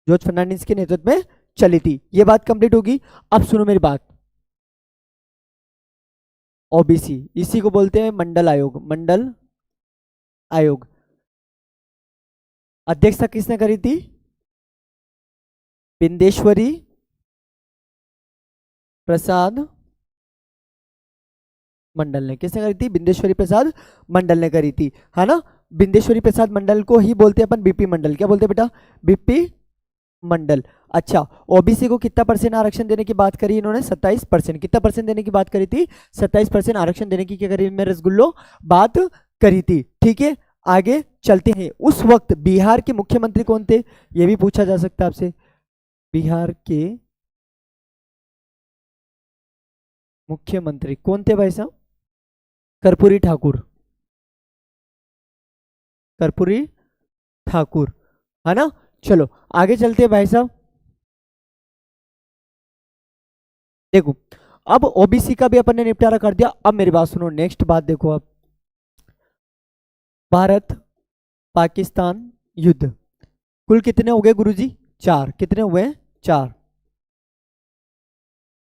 जॉर्ज फर्नांडिस के नेतृत्व में चली थी। ये बात कंप्लीट होगी। अब सुनो मेरी बात, ओबीसी, इसी को बोलते हैं मंडल आयोग, मंडल आयोग। अध्यक्षता किसने करी थी? बिंदेश्वरी प्रसाद मंडल ने। किसने करी थी? बिंदेश्वरी प्रसाद मंडल ने करी थी, है ना। बिंदेश्वरी प्रसाद मंडल को ही बोलते हैं अपन बीपी मंडल। क्या बोलते हैं बेटा? बीपी मंडल। अच्छा, ओबीसी को कितना परसेंट आरक्षण देने की बात करी इन्होंने? 27%। कितना परसेंट देने की बात करी थी? 27% आरक्षण देने की क्या करी मैं रसगुल्लो? बात करी थी। ठीक है, आगे चलते हैं। उस वक्त बिहार के मुख्यमंत्री कौन थे? यह भी पूछा जा सकता है आपसे। बिहार के मुख्यमंत्री कौन थे भाई साहब? कर्पूरी ठाकुर, कर्पूरी ठाकुर, है ना। चलो आगे चलते हैं भाई साहब। देखो अब ओबीसी का भी अपन ने निपटारा कर दिया। अब मेरी बात सुनो, नेक्स्ट बात देखो आप, भारत पाकिस्तान युद्ध कुल कितने हो गए गुरुजी? 4। कितने हुए? 4।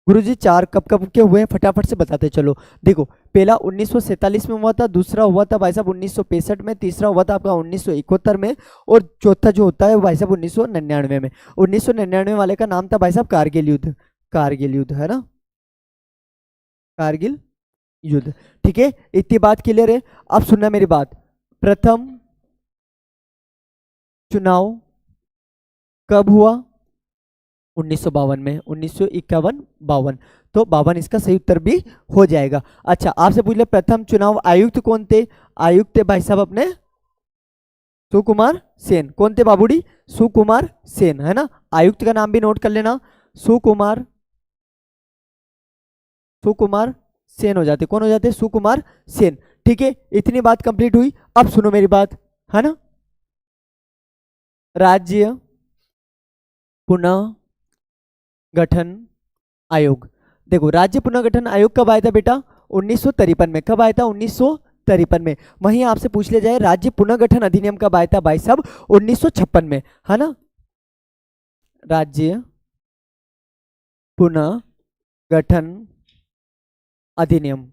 गुरुजी 4 कब कब के हुए हैं? फटाफट से बताते चलो। देखो पहला 1947 में हुआ था, दूसरा हुआ था भाई साहब 1965 में, तीसरा हुआ था आपका 1971 में, और चौथा जो होता है भाई साहब 1999 में। 1999 वाले का नाम था भाई साहब कारगिल युद्ध, कारगिल युद्ध, है ना, कारगिल युद्ध। ठीक है, इतनी बात क्लियर है। अब सुनना मेरी बात, प्रथम चुनाव कब हुआ? 1952 में, 1951 52। तो 52 इसका सही उत्तर भी हो जाएगा। अच्छा, आपसे पूछ ले प्रथम चुनाव आयुक्त कौन थे? आयुक्त थे भाई साहब अपने सुकुमार सेन। कौन थे बाबूडी? सुकुमार सेन, है ना। आयुक्त का नाम भी नोट कर लेना, सुकुमार सुकुमार सेन हो जाते। कौन हो जाते? सुकुमार सेन। ठीक है, इतनी बात कंप्लीट हुई। अब सुनो मेरी बात, है ना। राज्य पुनः गठन आयोग। देखो, राज्य पुनर्गठन आयोग कब आया था बेटा? 1953 में। कब आया था? 1953 में। वहीं आपसे पूछ लिया जाए राज्य पुनर्गठन अधिनियम कब आया था भाई साहब? 1956 में, है ना। राज्य पुनर्गठन अधिनियम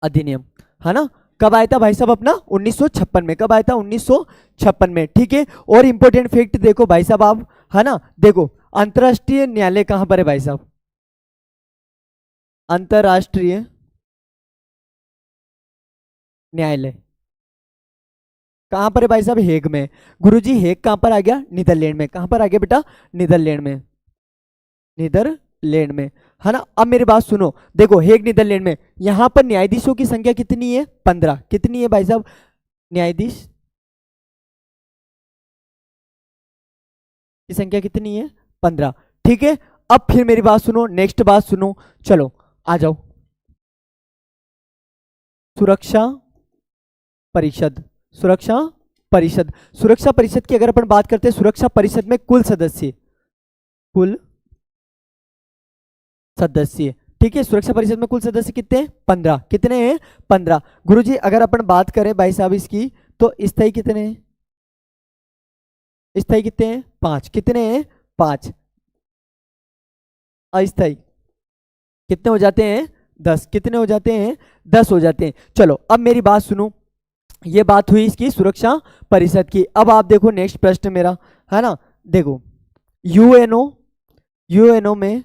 अधिनियम, है ना, कब आया था भाई साहब अपना? 1956 में। कब आया था? 1956 में। ठीक है, और इंपॉर्टेंट फैक्ट देखो भाई साहब आप, है ना। देखो, अंतरराष्ट्रीय न्यायालय कहां पर है भाई साहब? अंतरराष्ट्रीय न्यायालय कहां पर है भाई साहब? हेग में। गुरुजी, हेग कहां पर आ गया? नीदरलैंड में। कहां पर आ गया बेटा? नीदरलैंड में। नीदरलैंड में, है ना। अब मेरी बात सुनो, देखो हेग नीदरलैंड में, यहां पर न्यायाधीशों की संख्या कितनी है? 15। कितनी है भाई साहब न्यायाधीश की संख्या कितनी है? 15। ठीक है, अब फिर मेरी बात सुनो, नेक्स्ट बात सुनो, चलो आ जाओ। सुरक्षा परिषद, सुरक्षा परिषद, सुरक्षा परिषद की अगर अपन बात करते हैं, सुरक्षा परिषद में कुल सदस्य, ठीक है, सुरक्षा परिषद में कुल सदस्य कितने हैं? 15। कितने हैं? 15। गुरुजी, अगर अपन बात करें भाई साहब इसकी, तो स्थायी कितने हैं? स्थायी कितने हैं? 5। कितने हैं? 5। अस्थायी कितने हो जाते हैं? 10। कितने हो जाते हैं? 10 हो जाते हैं। चलो अब मेरी बात सुनो, ये बात हुई इसकी सुरक्षा परिषद की। अब आप देखो नेक्स्ट प्रश्न मेरा, है ना। देखो, यूएनओ यूएनओ में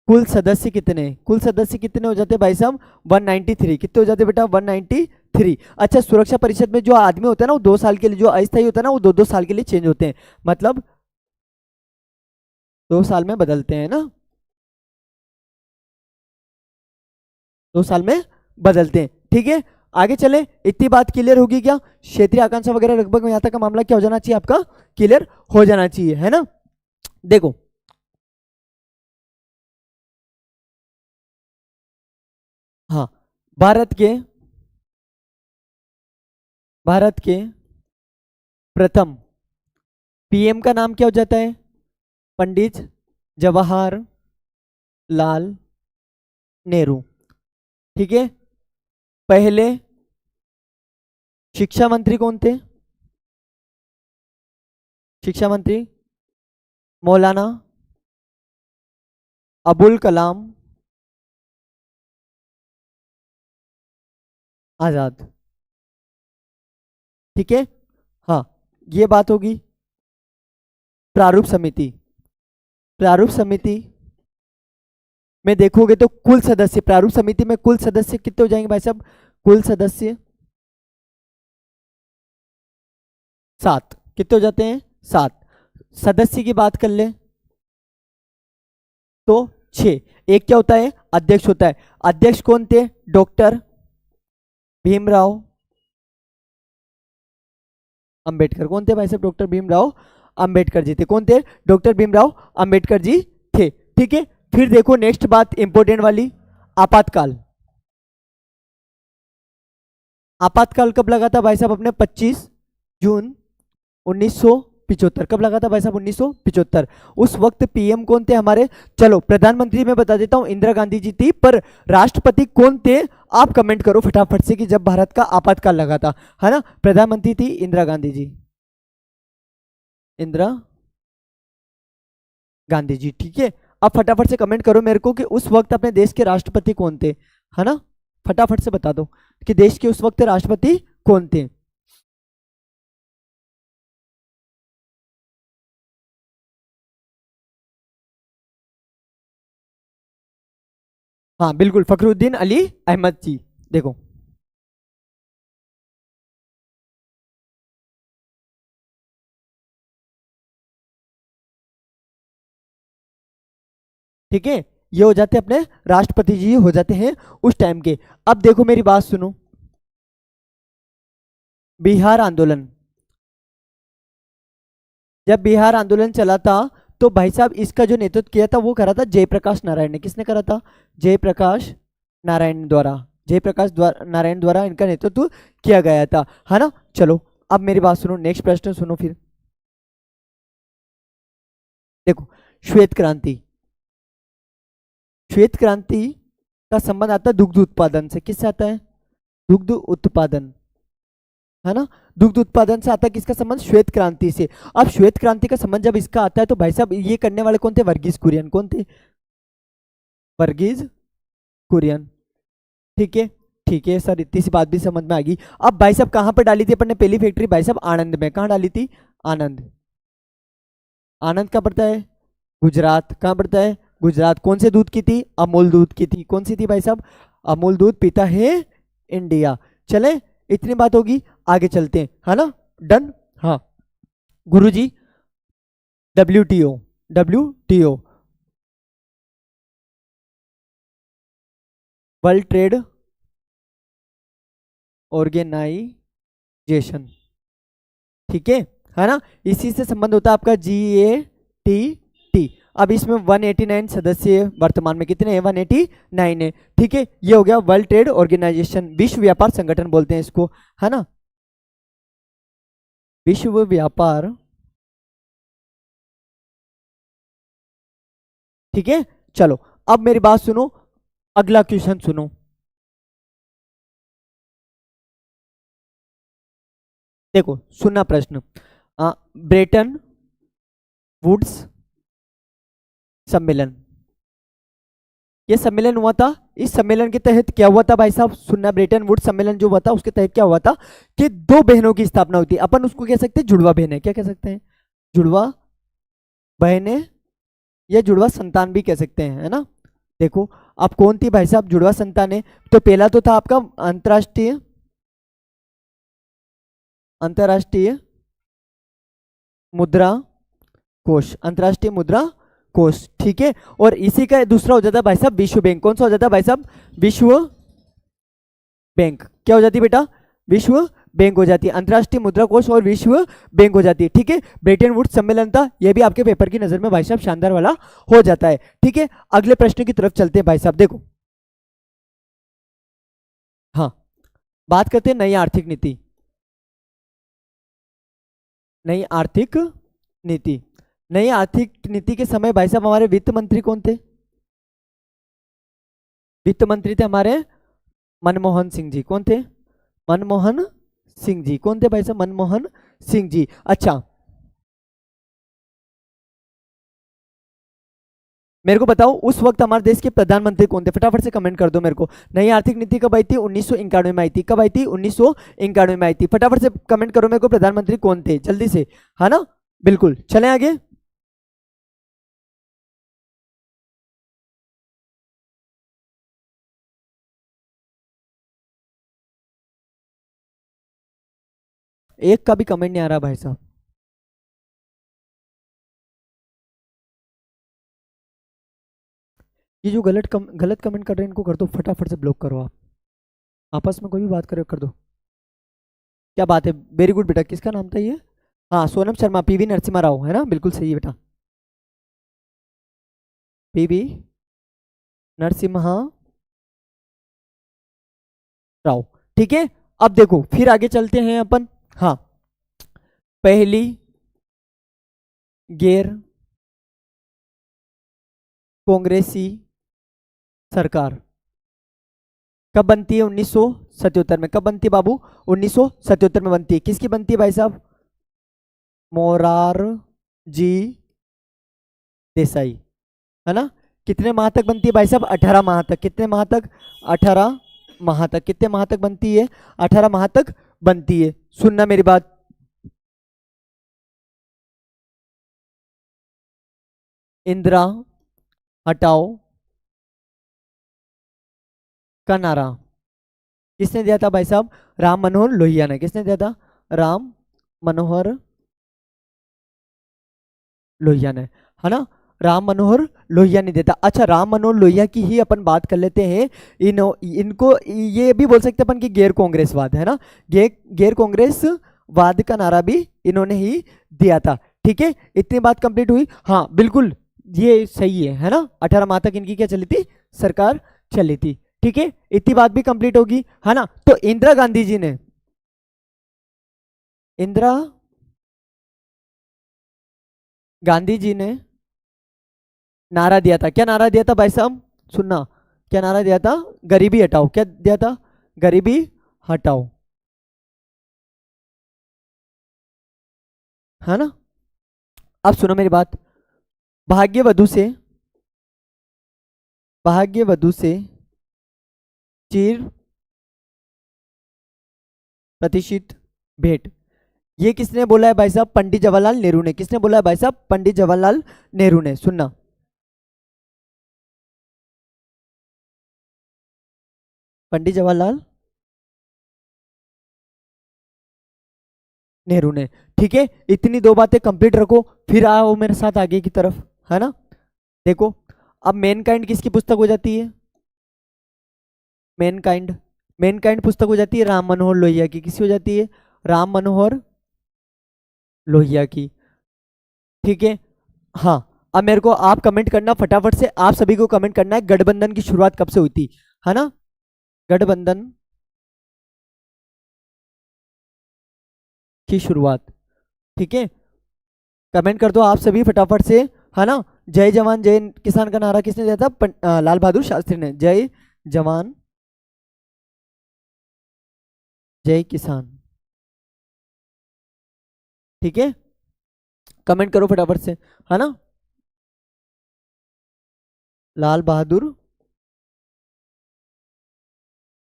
कुल सदस्य कितने हैं? कुल सदस्य कितने हो जाते हैं भाई साहब? 193। कितने हो जाते हैं बेटा? 193। अच्छा, सुरक्षा परिषद में जो आदमी होता है ना, वो 2 साल के लिए, जो अस्थायी होता है ना, वो 2-2 साल के लिए चेंज होते हैं, मतलब 2 साल में बदलते हैं ना, 2 साल में बदलते हैं। ठीक है, आगे चले। इतनी बात क्लियर होगी क्या? क्षेत्रीय आकांक्षा वगैरह लगभग यहाँ तक का मामला क्या हो जाना चाहिए आपका? क्लियर हो जाना चाहिए, है ना। देखो, हाँ, भारत के भारत के प्रथम पीएम का नाम क्या हो जाता है? पंडित जवाहर लाल नेहरू। ठीक है, पहले शिक्षा मंत्री कौन थे? शिक्षा मंत्री मौलाना अबुल कलाम आजाद। ठीक है, हाँ, ये बात होगी। प्रारूप समिति, प्रारूप समिति में देखोगे तो कुल सदस्य, प्रारूप समिति में कुल सदस्य कितने हो जाएंगे भाई साहब? कुल सदस्य 7। कितने हो जाते हैं? 7। सदस्य की बात कर ले तो 6। एक क्या होता है? अध्यक्ष होता है। अध्यक्ष कौन थे? डॉक्टर भीमराव अंबेडकर। कौन थे भाई साहब? डॉक्टर भीमराव अंबेडकर जी थे। कौन थे? डॉक्टर भीमराव अंबेडकर जी थे। ठीक है, फिर देखो नेक्स्ट बात इंपॉर्टेंट वाली, आपातकाल। आपातकाल कब लगा था भाई साहब अपने? 25 जून 1975। कब लगा था भाई साहब? 1975। उस वक्त पीएम कौन थे हमारे? चलो, प्रधानमंत्री मैं बता देता हूं, इंदिरा गांधी जी थी, पर राष्ट्रपति कौन थे? आप कमेंट करो फटाफट से कि जब भारत का आपातकाल लगा था, है ना। प्रधानमंत्री थी इंदिरा गांधी जी, इंदिरा गांधी जी। ठीक है, अब फटाफट से कमेंट करो मेरे को कि उस वक्त अपने देश के राष्ट्रपति कौन थे, है ना। फटाफट से बता दो कि देश के उस वक्त राष्ट्रपति कौन थे। हाँ बिल्कुल, फखरुद्दीन अली अहमद जी। देखो, ठीक है, ये हो जाते अपने राष्ट्रपति जी हो जाते हैं उस टाइम के। अब देखो मेरी बात सुनो, बिहार आंदोलन, जब बिहार आंदोलन चला था तो भाई साहब इसका जो नेतृत्व किया था वो करा था जयप्रकाश नारायण ने। किसने करा था? जयप्रकाश नारायण द्वारा, नारायण द्वारा इनका नेतृत्व किया गया था, है ना। चलो अब मेरी बात सुनो, नेक्स्ट प्रश्न सुनो फिर। देखो, श्वेत क्रांति, श्वेत क्रांति का संबंध आता है दुग्ध उत्पादन से। किससे आता है? दुग्ध उत्पादन, है ना। दुग्ध उत्पादन से आता है किसका संबंध? श्वेत क्रांति से। अब श्वेत क्रांति का संबंध जब इसका आता है तो भाई साहब ये करने वाले कौन थे? वर्गीज कुरियन। कौन थे? वर्गीज कुरियन। ठीक है, ठीक है सर, इतनी सी बात भी समझ में आ गई। अब भाई साहब कहाँ पर डाली थी अपन ने पहली फैक्ट्री? भाई साहब आनंद में। कहाँ डाली थी? आनंद। आनंद कहाँ पड़ता है? गुजरात। कहाँ पड़ता है? गुजरात। कौन से दूध की थी? अमूल दूध की थी। कौन सी थी भाई साहब? अमूल दूध पीता है इंडिया। चले, इतनी बात होगी, आगे चलते हैं, है ना। डन। हाँ गुरुजी, WTO, WTO, World Trade Organization, ठीक है ना। इसी से संबंध होता है आपका GATT। अब इसमें 189 सदस्य वर्तमान में कितने हैं? 189 है, ठीक है। ये हो गया वर्ल्ड ट्रेड ऑर्गेनाइजेशन, विश्व व्यापार संगठन बोलते हैं इसको, है ना, विश्व व्यापार, ठीक है। चलो अब मेरी बात सुनो, अगला क्वेश्चन सुनो। देखो सुनना प्रश्न, ब्रेटन वुड्स सम्मेलन, ये सम्मेलन हुआ था। इस सम्मेलन के तहत क्या हुआ था भाई साहब? सुनना, ब्रेटन वुड्स सम्मेलन जो हुआ था उसके तहत क्या हुआ था कि दो बहनों की स्थापना हुई थी। अपन उसको कह सकते हैं जुड़वा बहनें। क्या कह सकते हैं? जुड़वा बहनें, या जुड़वा संतान भी कह सकते हैं, है ना। देखो, अब कौन थी भाई साहब जुड़वा संतान है? तो पहला तो था आपका अंतरराष्ट्रीय, अंतरराष्ट्रीय मुद्रा कोष, अंतरराष्ट्रीय मुद्रा कोष, ठीक है। और इसी का दूसरा हो जाता है भाई साहब विश्व बैंक। कौन सा हो जाता है भाई साहब? विश्व बैंक। क्या हो जाती है बेटा? विश्व बैंक हो जाती है। अंतरराष्ट्रीय मुद्रा कोष और विश्व बैंक हो जाती है, ठीक है। ब्रेटन वुड्स सम्मेलन था, यह भी आपके पेपर की नजर में भाई साहब शानदार वाला हो जाता है, ठीक है। अगले प्रश्न की तरफ चलते हैं भाई साहब। देखो, हाँ, बात करते हैं नई आर्थिक नीति, नई आर्थिक नीति। नई आर्थिक नीति के समय भाई साहब हमारे वित्त मंत्री कौन थे? वित्त मंत्री थे हमारे मनमोहन सिंह जी। कौन थे? मनमोहन सिंह जी। कौन थे भाई साहब? मनमोहन सिंह जी। अच्छा, मेरे को बताओ उस वक्त हमारे देश के प्रधानमंत्री कौन थे? फटाफट से कमेंट कर दो मेरे को। नई आर्थिक नीति कब आई थी? 1991 में आई थी। कब आई थी? 1991 में आई थी। फटाफट से कमेंट करो मेरे को, प्रधानमंत्री कौन थे, जल्दी से, है ना। बिल्कुल, चलें आगे। एक का भी कमेंट नहीं आ रहा भाई साहब। ये जो गलत कमेंट कर रहे हैं इनको कर दो, फटाफट से ब्लॉक करो। आप आपस में कोई भी बात करे कर दो। क्या बात है, वेरी गुड बेटा। किसका नाम था ये? हाँ, सोनम शर्मा, PV नरसिम्हा राव, है ना, बिल्कुल सही है बेटा। PV नरसिम्हा राव, ठीक है। अब देखो फिर आगे चलते हैं अपन। हाँ, पहली गैर कांग्रेसी सरकार कब बनती है? 1977 में। कब बनती है बाबू? 1977 में बनती है। किसकी बनती है भाई साहब? मोरारजी देसाई, है ना। कितने माह तक बनती है भाई साहब? 18 माह तक। कितने माह तक? 18 माह तक। कितने माह तक बनती है? 18 माह तक बनती है। सुनना मेरी बात, इंदिरा हटाओ का नारा किसने दिया था भाई साहब? राम मनोहर लोहिया ने। किसने दिया था? राम मनोहर लोहिया ने, है ना? राम मनोहर लोहिया ने दिया था। अच्छा, राम मनोहर लोहिया की ही अपन बात कर लेते हैं। इनको ये भी बोल सकते हैं अपन कि गैर कांग्रेसवाद, है ना? गैर कांग्रेसवाद का नारा भी इन्होंने ही दिया था। ठीक है, इतनी बात कंप्लीट हुई। हाँ बिल्कुल, ये सही है ना? 18 माह तक इनकी क्या चली थी? सरकार चली थी। ठीक है, इतनी बात भी कंप्लीट होगी, है ना? तो इंदिरा गांधी जी ने, इंदिरा गांधी जी ने नारा दिया था। क्या नारा दिया था भाई साहब? सुनना, क्या नारा दिया था? गरीबी हटाओ। क्या दिया था? गरीबी हटाओ, है ना? अब सुनो मेरी बात। भाग्यवधु से, भाग्यवधु से चिर प्रतिष्ठित भेंट, ये किसने बोला है भाई साहब? पंडित जवाहरलाल नेहरू ने। किसने बोला है भाई साहब? पंडित जवाहरलाल नेहरू ने। सुनना, पंडित जवाहरलाल नेहरू ने। ठीक है, इतनी दो बातें कंप्लीट रखो, फिर आओ मेरे साथ आगे की तरफ, है ना? देखो, अब मैनकाइंड किसकी पुस्तक हो जाती है? मैनकाइंड, मैनकाइंड पुस्तक हो जाती है राम मनोहर लोहिया की। किसकी हो जाती है? राम मनोहर लोहिया की। ठीक है, हाँ। अब मेरे को आप कमेंट करना फटाफट से, आप सभी को कमेंट करना है गठबंधन की शुरुआत कब से हुई थी, है ना? गठबंधन की शुरुआत, ठीक है, कमेंट कर दो आप सभी फटाफट से, है ना? जय जवान जय किसान का नारा किसने दिया था? लाल बहादुर शास्त्री ने। जय जवान जय किसान। ठीक है, कमेंट करो फटाफट से, है ना? लाल बहादुर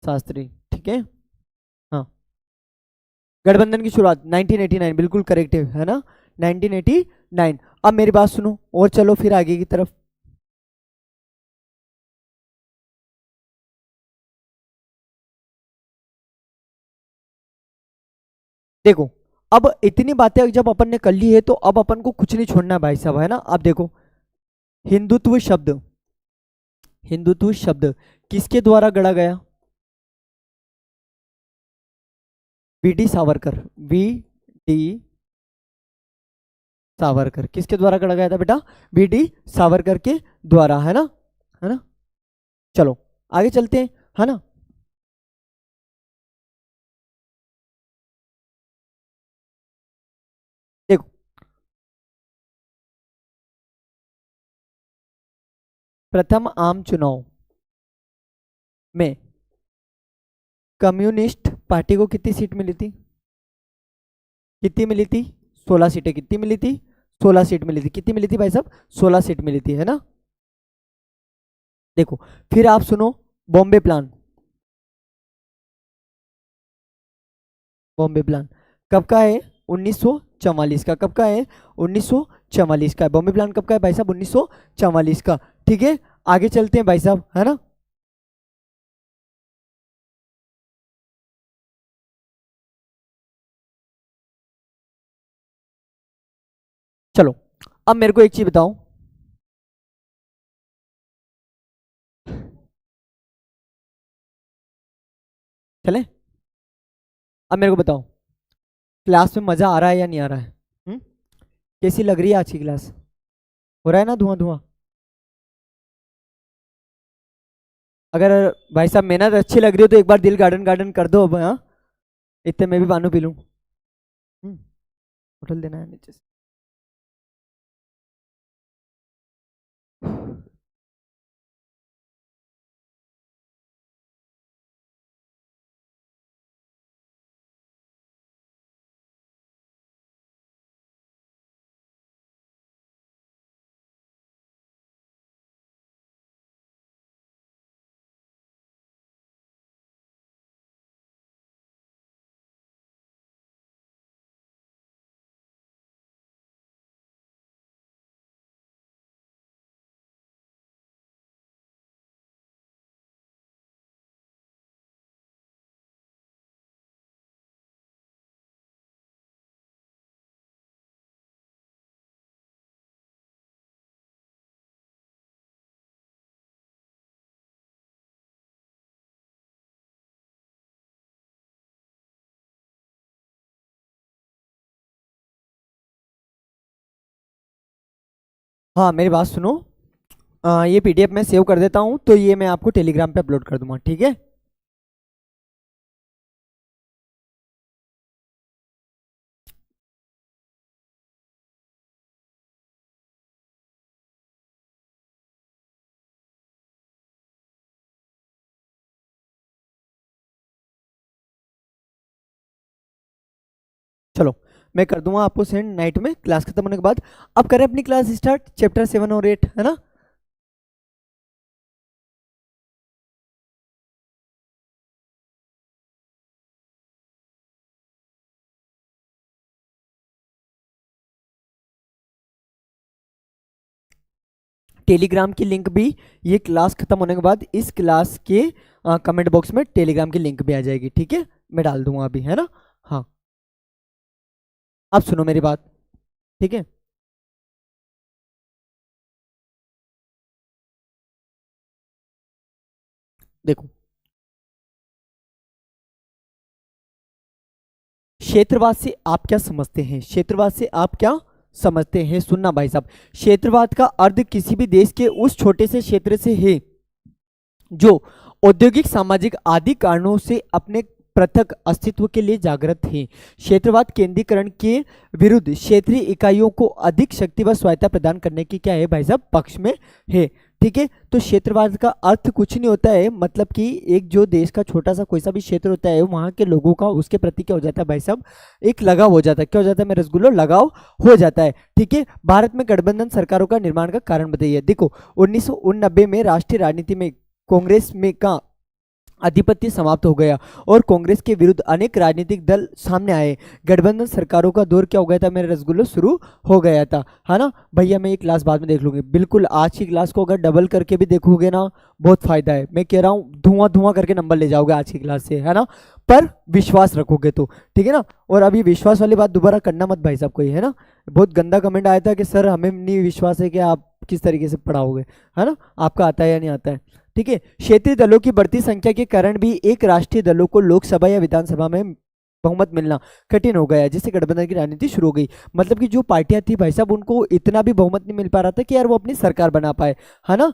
शास्त्री, ठीक है। हाँ, गठबंधन की शुरुआत 1989, बिल्कुल करेक्ट है ना? 1989। अब मेरी बात सुनो और चलो फिर आगे की तरफ। देखो, अब इतनी बातें जब अपन ने कर ली है तो अब अपन को कुछ नहीं छोड़ना है भाई साहब, है ना? अब देखो, हिंदुत्व शब्द, हिंदुत्व शब्द किसके द्वारा गढ़ा गया? B D Savarkar. B D Savarkar किसके द्वारा गढ़ा गया था बेटा? बी डी सावरकर के द्वारा, है ना? है ना? चलो आगे चलते हैं, है ना? देखो, प्रथम आम चुनाव में कम्युनिस्ट पार्टी को कितनी सीट मिली थी? कितनी मिली थी? 16 सीटें। कितनी मिली थी? 16 सीट मिली थी। कितनी मिली थी भाई साहब? 16 सीट मिली थी, है ना? देखो, फिर आप सुनो, बॉम्बे प्लान, बॉम्बे प्लान कब का है? 1944 का। कब का है? 1944 का। बॉम्बे प्लान कब का है भाई साहब? 1944 का। ठीक है, आगे चलते हैं भाई साहब, है ना? चलो, अब मेरे को एक चीज बताओ, चले? अब मेरे को बताओ, क्लास में मजा आ रहा है या नहीं आ रहा है? हम्म? कैसी लग रही है आज की क्लास? हो रहा है ना धुआं धुआं? अगर भाई साहब मेहनत अच्छी लग रही हो तो एक बार दिल गार्डन गार्डन कर दो अब, हाँ? इतने में भी पानी पी लूं। होटल देना है नीचे से। हाँ मेरी बात सुनो। ये पीडीएफ मैं सेव कर देता हूँ, तो ये मैं आपको टेलीग्राम पे अपलोड कर दूंगा, ठीक है। चलो मैं कर दूंगा आपको सेंड नाइट में क्लास खत्म होने के बाद। अब करें अपनी क्लास स्टार्ट, चैप्टर 7 और 8, है ना। टेलीग्राम की लिंक भी ये क्लास खत्म होने के बाद इस क्लास के कमेंट बॉक्स में टेलीग्राम की लिंक भी आ जाएगी, ठीक है। मैं डाल दूंगा अभी, है ना। हाँ अब सुनो मेरी बात, ठीक है। देखो, क्षेत्रवाद से आप क्या समझते हैं, क्षेत्रवाद से आप क्या समझते हैं, सुनना भाई साहब। क्षेत्रवाद का अर्थ किसी भी देश के उस छोटे से क्षेत्र से है जो औद्योगिक सामाजिक आदि कारणों से अपने पृथक अस्तित्व के लिए जागृत है। क्षेत्रवाद केंद्रीकरण के विरुद्ध क्षेत्रीय इकाइयों को अधिक शक्ति व स्वायत्ता प्रदान करने की क्या है भाई साहब, पक्ष में है, ठीक है। तो क्षेत्रवाद का अर्थ कुछ नहीं होता है, मतलब कि एक जो देश का छोटा सा कोई सा भी क्षेत्र होता है वहां के लोगों का उसके प्रति क्या हो जाता है भाई साहब, एक लगाव हो जाता है। क्या हो जाता है मेरे रसगुल्लो, लगाव हो जाता है, ठीक है। भारत में गठबंधन सरकारों का निर्माण का कारण बताइए। देखो 1989 में राष्ट्रीय राजनीति में कांग्रेस में का आधिपत्य समाप्त हो गया और कांग्रेस के विरुद्ध अनेक राजनीतिक दल सामने आए। गठबंधन सरकारों का दौर क्या हो गया था मेरे रसगुल्लो, शुरू हो गया था, है ना भैया। मैं ये क्लास बाद में देख लूंगी, बिल्कुल आज की क्लास को अगर डबल करके भी देखोगे ना बहुत फायदा है। मैं कह रहा हूँ धुआं धुआं करके नंबर ले जाओगे आज की क्लास से, है ना, पर विश्वास रखोगे तो, ठीक है ना। और अभी विश्वास वाली बात दोबारा करना मत भाई साहब कोई, है ना। बहुत गंदा कमेंट आया था कि सर हमें नहीं विश्वास है कि आप किस तरीके से पढ़ाओगे, है ना, आपका आता है या नहीं आता है, ठीक है। क्षेत्रीय दलों की बढ़ती संख्या के कारण भी एक राष्ट्रीय दलों को लोकसभा या विधानसभा में बहुमत मिलना कठिन हो गया, जिससे गठबंधन की राजनीति शुरू हो गई। मतलब कि जो पार्टियां थी भाई साहब उनको इतना भी बहुमत नहीं मिल पा रहा था कि यार वो अपनी सरकार बना पाए, है ना।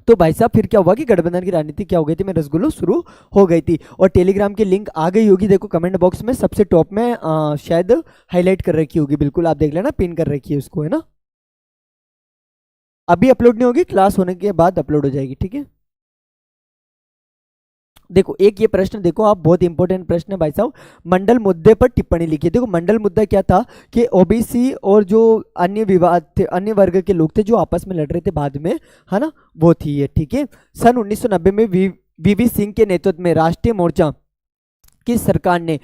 तो भाई साहब फिर क्या हुआ कि गठबंधन की राजनीति क्या हो गई थी, मैं रसगुल्लो शुरू हो गई थी। और टेलीग्राम की लिंक आ गई होगी, देखो कमेंट बॉक्स में सबसे टॉप में शायद हाईलाइट कर रखी होगी, बिल्कुल आप देख लेना, पिन कर रखी है उसको, है ना। अभी अपलोड नहीं होगी, क्लास होने के बाद अपलोड हो जाएगी, ठीक है। देखो एक ये प्रश्न देखो आप, बहुत इंपॉर्टेंट प्रश्न है भाई साहब। मंडल मुद्दे पर टिप्पणी लिखी। देखो मंडल मुद्दा क्या था कि ओबीसी और जो अन्य विवाद थे, अन्य वर्ग के लोग थे जो आपस में लड़ रहे थे बाद में, है ना, वो थी ये, ठीक है। सन 1990 में वीवी सिंह के नेतृत्व में राष्ट्रीय मोर्चा की सरकार ने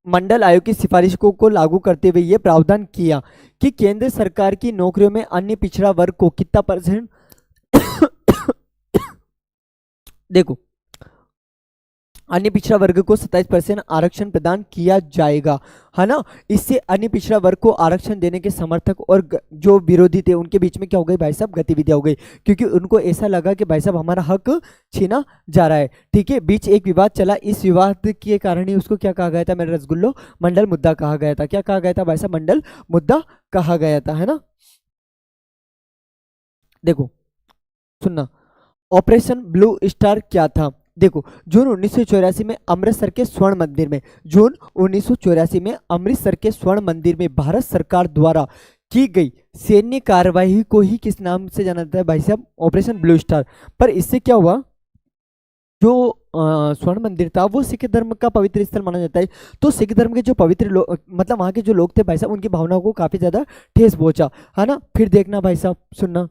मंडल आयोग की सिफारिशों को लागू करते हुए यह प्रावधान किया कि केंद्र सरकार की नौकरियों में अन्य पिछड़ा वर्ग को कितना परसेंट देखो अन्य पिछड़ा वर्ग को 27% आरक्षण प्रदान किया जाएगा, है ना। इससे अन्य पिछड़ा वर्ग को आरक्षण देने के समर्थक और जो विरोधी थे उनके बीच में क्या हो गई भाई साहब, गतिविधियां हो गई, क्योंकि उनको ऐसा लगा कि भाई साहब हमारा हक छीना जा रहा है, ठीक है। बीच एक विवाद चला, इस विवाद के कारण ही उसको क्या कहा गया था मेरे रसगुल्लो, मंडल मुद्दा कहा गया था। क्या कहा गया था भाई साहब, मंडल मुद्दा कहा गया था, है ना। देखो सुनना, ऑपरेशन ब्लू स्टार क्या था। देखो जून 1984 में अमृतसर के स्वर्ण मंदिर में, जून 1984 में अमृतसर के स्वर्ण मंदिर में भारत सरकार द्वारा की गई सैन्य कार्यवाही को ही किस नाम से जाना जाता है भाई साहब, ऑपरेशन ब्लू स्टार। पर इससे क्या हुआ, जो स्वर्ण मंदिर था वो सिख धर्म का पवित्र स्थल माना जाता है। तो सिख धर्म के जो पवित्र लोग, मतलब वहाँ के जो लोग थे भाई साहब, उनकी भावनाओं को काफी ज्यादा ठेस पहुंचा, है ना। फिर देखना भाई साहब, सुनना,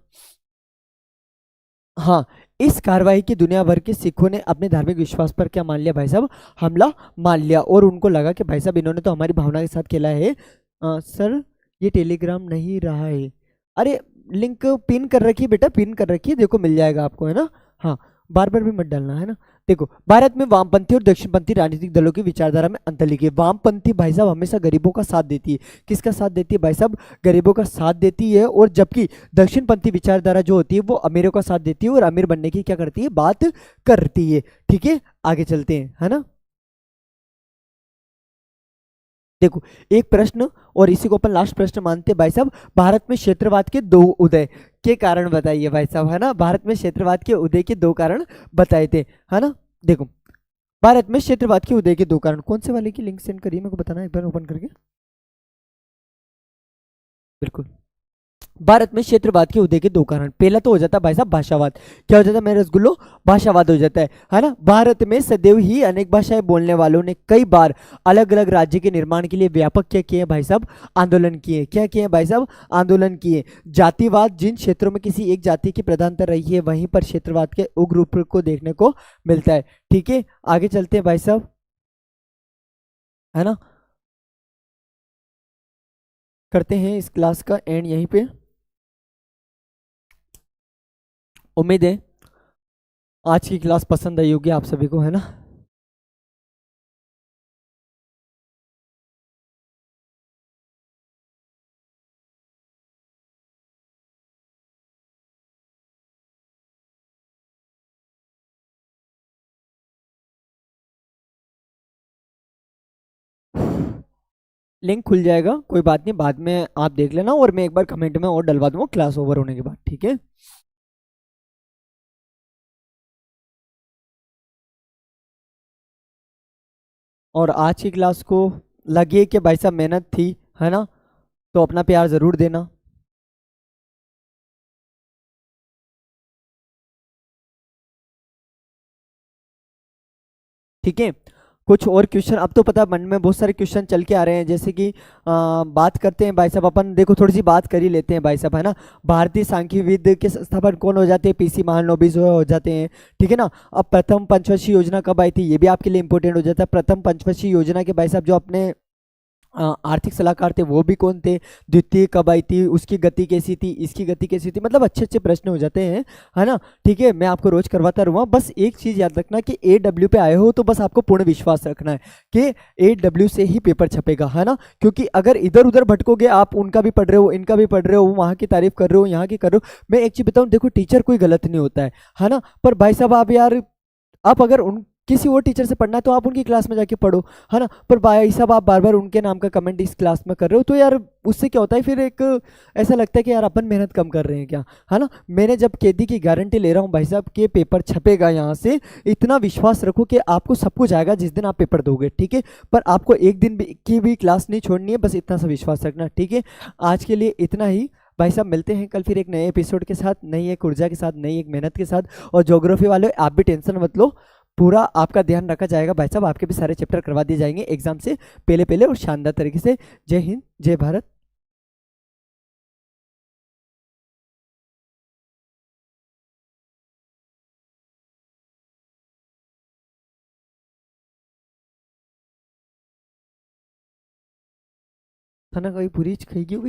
हाँ, इस कार्रवाई की दुनिया भर के सिखों ने अपने धार्मिक विश्वास पर क्या मान लिया भाई साहब, हमला मान लिया। और उनको लगा कि भाई साहब इन्होंने तो हमारी भावना के साथ खेला है। सर ये टेलीग्राम नहीं रहा है, अरे लिंक पिन कर रखी है बेटा, पिन कर रखी है, देखो मिल जाएगा आपको, है ना। हाँ बार बार भी मत डालना, है ना। देखो भारत में वामपंथी और दक्षिणपंथी राजनीतिक दलों की विचारधारा में अंतर लिखिए। वामपंथी भाई साहब हमेशा गरीबों का साथ देती है, किसका साथ देती है भाई साहब, गरीबों का साथ देती है। और जबकि दक्षिणपंथी विचारधारा जो होती है वो अमीरों का साथ देती है और अमीर बनने की क्या करती है, बात करती है, ठीक है। आगे चलते हैं, है ना। देखो, एक प्रश्न, और इसी को अपन लास्ट प्रश्न मानते हैं भाई साहब। भारत में क्षेत्रवाद के दो उदय के कारण बताइए भाई साहब, है ना। भारत में क्षेत्रवाद के उदय के दो कारण बताए थे, है ना। देखो, भारत में क्षेत्रवाद के उदय के दो कारण, कौन से वाले की लिंक सेंड करिए मेरे को बताना एक बार ओपन करके। बिल्कुल। भारत में क्षेत्रवाद के उदय के दो कारण, पहला तो हो जाता है भाई साहब भाषावाद। क्या हो जाता है मेरे रसगुल्लो? भाषावाद हो जाता है ना। भारत में सदैव ही अनेक भाषाएं बोलने वालों ने कई बार अलग अलग राज्य के निर्माण के लिए व्यापक क्या किए हैं भाई साहब? आंदोलन किए। क्या किए हैं भाई साहब? आंदोलन किए। जातिवाद, जिन क्षेत्रों में किसी एक जाति की प्रधानता रही है वहीं पर क्षेत्रवाद के उग्र रूप को देखने को मिलता है। ठीक है, आगे चलते हैं भाई साहब, है ना। करते हैं इस क्लास का एंड यहीं पे। उम्मीद है आज की क्लास पसंद आई होगी आप सभी को, है ना। लिंक खुल जाएगा, कोई बात नहीं, बाद में आप देख लेना, और मैं एक बार कमेंट में और डलवा दूंगा क्लास ओवर होने के बाद, ठीक है। और आज की क्लास को लगे कि भाई साहब मेहनत थी, है ना, तो अपना प्यार जरूर देना। ठीक है। कुछ और क्वेश्चन, अब तो पता है मन में बहुत सारे क्वेश्चन चल के आ रहे हैं, जैसे कि बात करते हैं भाई साहब अपन, देखो थोड़ी सी बात कर ही लेते हैं भाई साहब, है ना। भारतीय सांख्यिकी के संस्थापक कौन हो जाते हैं? पीसी महालनोबिस हो जाते हैं, ठीक है ना। अब प्रथम पंचवर्षीय योजना कब आई थी, ये भी आपके लिए इंपॉर्टेंट हो जाता है। प्रथम पंचवर्षीय योजना के भाई साहब जो अपने आर्थिक सलाहकार थे वो भी कौन थे? द्वितीय कब आई थी, उसकी गति कैसी थी, इसकी गति कैसी थी, मतलब अच्छे अच्छे प्रश्न हो जाते हैं, है ना। ठीक है, मैं आपको रोज करवाता रहूँगा, बस एक चीज याद रखना कि AW पे आए हो तो बस आपको पूर्ण विश्वास रखना है कि AW से ही पेपर छपेगा, है ना। क्योंकि अगर इधर उधर भटकोगे, आप उनका भी पढ़ रहे हो, इनका भी पढ़ रहे हो, वहाँ की तारीफ कर रहे हो, यहाँ की कर रहे हो। मैं एक चीज बताऊँ, देखो टीचर कोई गलत नहीं होता है ना। पर भाई साहब आप यार, आप अगर उन किसी और टीचर से पढ़ना है तो आप उनकी क्लास में जाके पढ़ो, है ना। पर भाई साहब आप बार बार उनके नाम का कमेंट इस क्लास में कर रहे हो, तो यार उससे क्या होता है फिर, एक ऐसा लगता है कि यार अपन मेहनत कम कर रहे हैं क्या, है ना। मैंने जब कैदी की गारंटी ले रहा हूँ भाई साहब के पेपर छपेगा यहाँ से, इतना विश्वास रखो कि आपको सब कुछ आएगा जिस दिन आप पेपर दोगे, ठीक है। पर आपको एक दिन की भी क्लास नहीं छोड़नी है, बस इतना सा विश्वास रखना, ठीक है। आज के लिए इतना ही भाई साहब, मिलते हैं कल फिर एक नए एपिसोड के साथ, नई एक ऊर्जा के साथ, नई एक मेहनत के साथ। और ज्योग्राफी वाले आप भी टेंशन मत लो, पूरा आपका ध्यान रखा जाएगा भाई साहब, आपके भी सारे चैप्टर करवा दिए जाएंगे एग्जाम से पहले पहले और शानदार तरीके से। जय हिंद, जय भारत। खाना कभी पूरी खाएगी